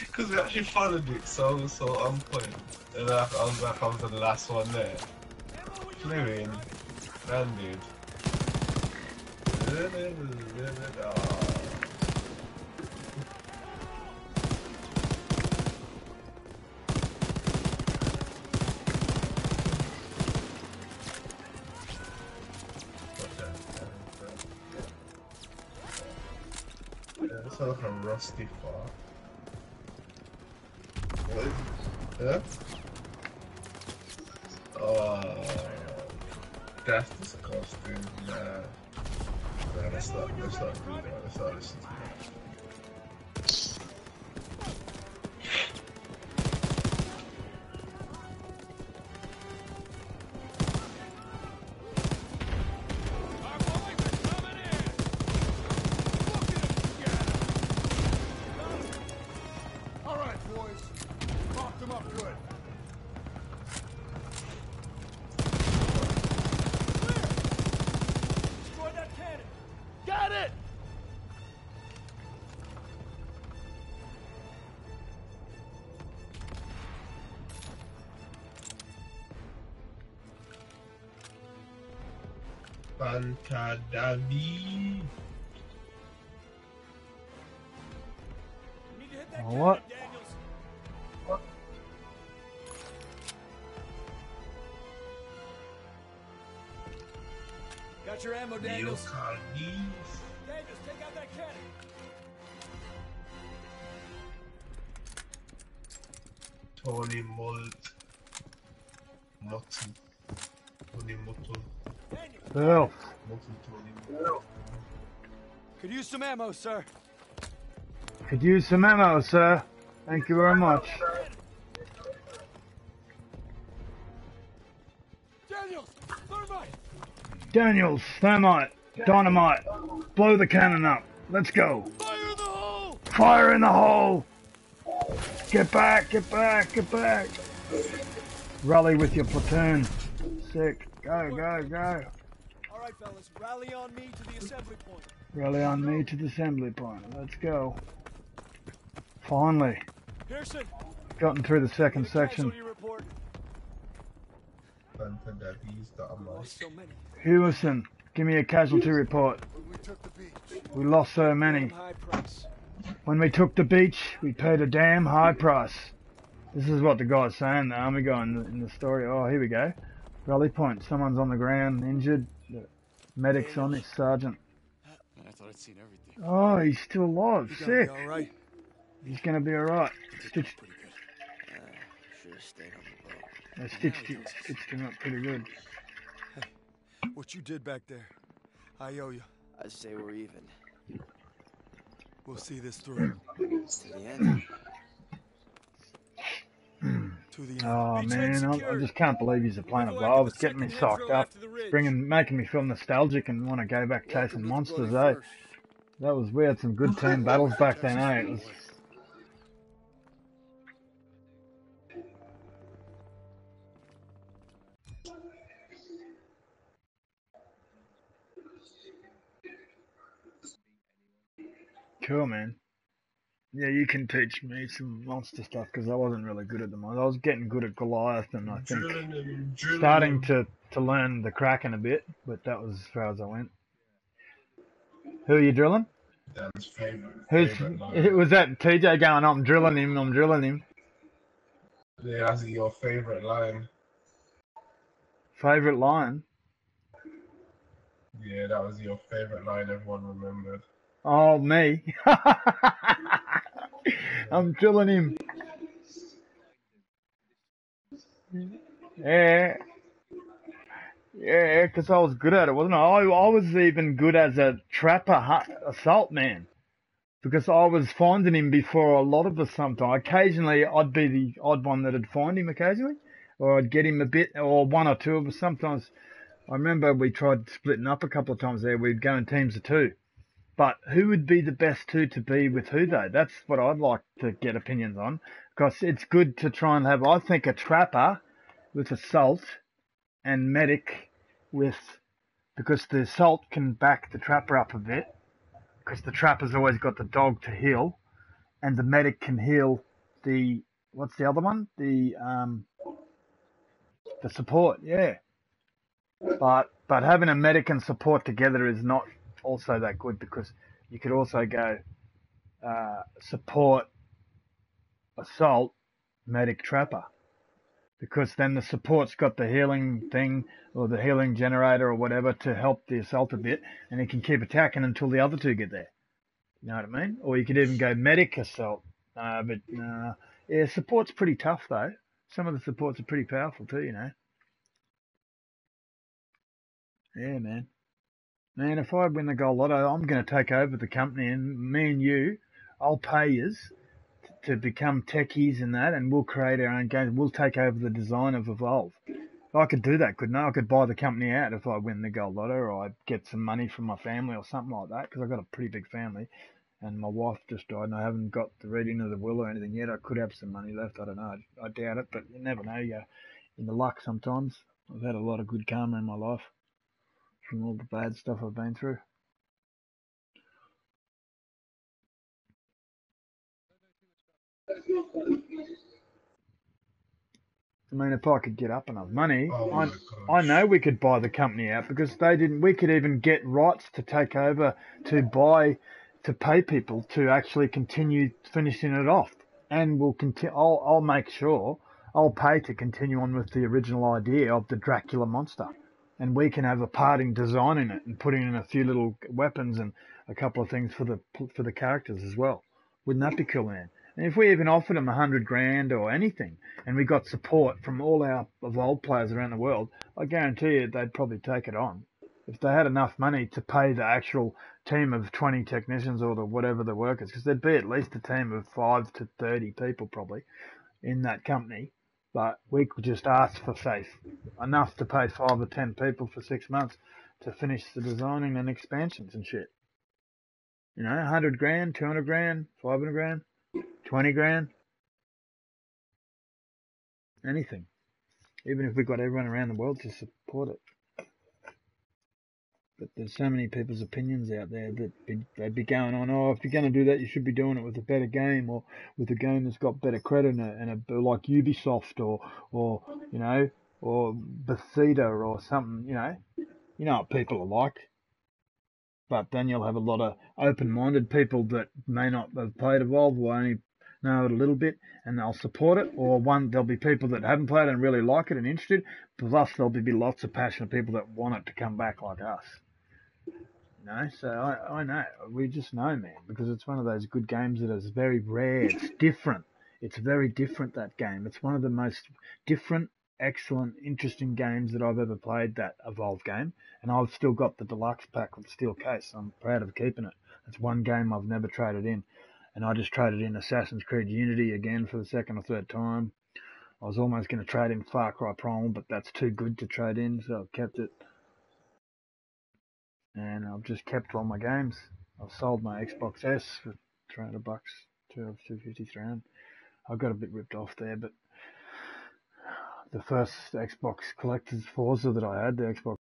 Because we actually followed it so on point. And I was back on to the last one there. Flew in, landed. It's like a rusty fart. What is it? Yeah? Oh. That's disgusting. Nah, let's not do that. Let's not listen to that. All right, boys. Locked them up good. Destroy that cannon! Got it! David. You need to hit that Oh, cannon, what? Daniels. Got your ammo, Daniels. Daniels, take out that cannon. Tony Mutton. Tony Mutton. Daniels, Bill. Mutton Tony. could use some ammo, sir. Could use some ammo, sir. Thank you very much. Daniels, thermite! Daniels, thermite, dynamite. Blow the cannon up. Let's go. Fire in the hole! Fire in the hole. Get back, get back, get back. Rally with your platoon. Sick. Go, go, go. All right, fellas, rally on me to the assembly point. Rally on me to the assembly point. Let's go. Finally. Pearson, Gotten through the second section. casualty report. David's got a Oh, mask. so many. Hewison, give me a casualty report. When we took the beach. We lost so many. High price. When we took the beach, we paid a damn high price. This is what the guy's saying, the army guy in the story. Oh, here we go. Rally point. Someone's on the ground, injured. The medic's on his sergeant. Man, I thought I'd seen everything. Oh, he's still alive. You gonna be Sick. all right? He's gonna be alright. Stitched, Pretty good. Should have stayed on the boat. they stitched him up pretty good. What you did back there, I owe you. I say we're even. We'll see this through. To the end. To the end. Oh Beachhead man, I secured. just can't believe he's playing it well. It's getting me psyched up. Making me feel nostalgic and want to go back chasing monsters, eh? That was, we had some good team battles back then, eh? It was, cool, man. Yeah, you can teach me some monster stuff because I wasn't really good at them. I was getting good at Goliath and I think starting to learn the Kraken a bit, but that was as far as I went. Who are you drilling? Dan's favorite. Was that TJ going, I'm drilling him? Yeah, that's your favorite line. Favorite line? Yeah, that was your favorite line everyone remembered. Oh, me. I'm drilling him. Yeah. Yeah, because I was good at it, wasn't I? I was even good as a trapper assault man. Because I was finding him before a lot of us sometimes. Occasionally, I'd be the odd one that'd find him occasionally. Or I'd get him a bit, or one or two of us. Sometimes, I remember we tried splitting up a couple of times there. We'd go in teams of two. But who would be the best two to be with who, though? That's what I'd like to get opinions on. Because it's good to try and have, I think, a trapper with assault and medic with, because the assault can back the trapper up a bit. Because the trapper's always got the dog to heal. And the medic can heal the, what's the other one? The support, yeah. But having a medic and support together is not also that good, because you could also go support, assault, medic, trapper, because then the support's got the healing thing or the healing generator or whatever to help the assault a bit, and he can keep attacking until the other two get there. You know what I mean? Or you could even go medic, assault. Yeah, support's pretty tough though. Some of the supports are pretty powerful too, you know. Yeah, man. Man, if I win the gold lotto, I'm going to take over the company, and me and you, I'll pay yous to become techies and that, and we'll create our own games. We'll take over the design of Evolve. I could do that, couldn't I? I could buy the company out if I win the gold lotto, or I get some money from my family or something like that, because I've got a pretty big family, and my wife just died, and I haven't got the reading of the will or anything yet. I could have some money left. I don't know. I doubt it, but you never know. You're in the luck sometimes. I've had a lot of good karma in my life from all the bad stuff I've been through. I mean, if I could get up enough money, Oh my I gosh. know we could buy the company out, because they didn't. We could even get rights to take over, to pay people to actually continue finishing it off, and we'll continue. I'll make sure I'll pay to continue on with the original idea of the Dracula monster, and we can have a part in designing it and putting in a few little weapons and a couple of things for the characters as well. Wouldn't that be cool, man? And if we even offered them $100,000 or anything, and we got support from all our Evolve players around the world, I guarantee you they'd probably take it on. If they had enough money to pay the actual team of 20 technicians or whatever the workers, because there'd be at least a team of 5 to 30 people probably in that company, but we could just ask for, say, enough to pay 5 or 10 people for 6 months to finish the designing and expansions and shit. You know, $100,000, $200,000, $500,000, $20,000, anything. Even if we got everyone around the world to support it. But there's so many people's opinions out there that they'd be going on, oh, if you're going to do that, you should be doing it with a better game, or with a game that's got better credit and like Ubisoft or you know, or Bethesda or something, you know. You know what people are like. But then you'll have a lot of open-minded people that may not have played Evolve, will only know it a little bit, and they'll support it. Or there'll be people that haven't played and really like it and interested. Plus, there'll be lots of passionate people that want it to come back like us. You know, so I know. We just know, man, because it's one of those good games that is very rare. It's different. It's very different, that game. It's one of the most different, excellent, interesting games that I've ever played, that Evolve game. And I've still got the deluxe pack with steel case. I'm proud of keeping it. It's one game I've never traded in. And I just traded in Assassin's Creed Unity again for the second or third time. I was almost going to trade in Far Cry Primal, but that's too good to trade in, so I've kept it. And I've just kept all my games. I've sold my Xbox S for $300, 250, 300. I got a bit ripped off there, but the first Xbox collector's Forza that I had, the Xbox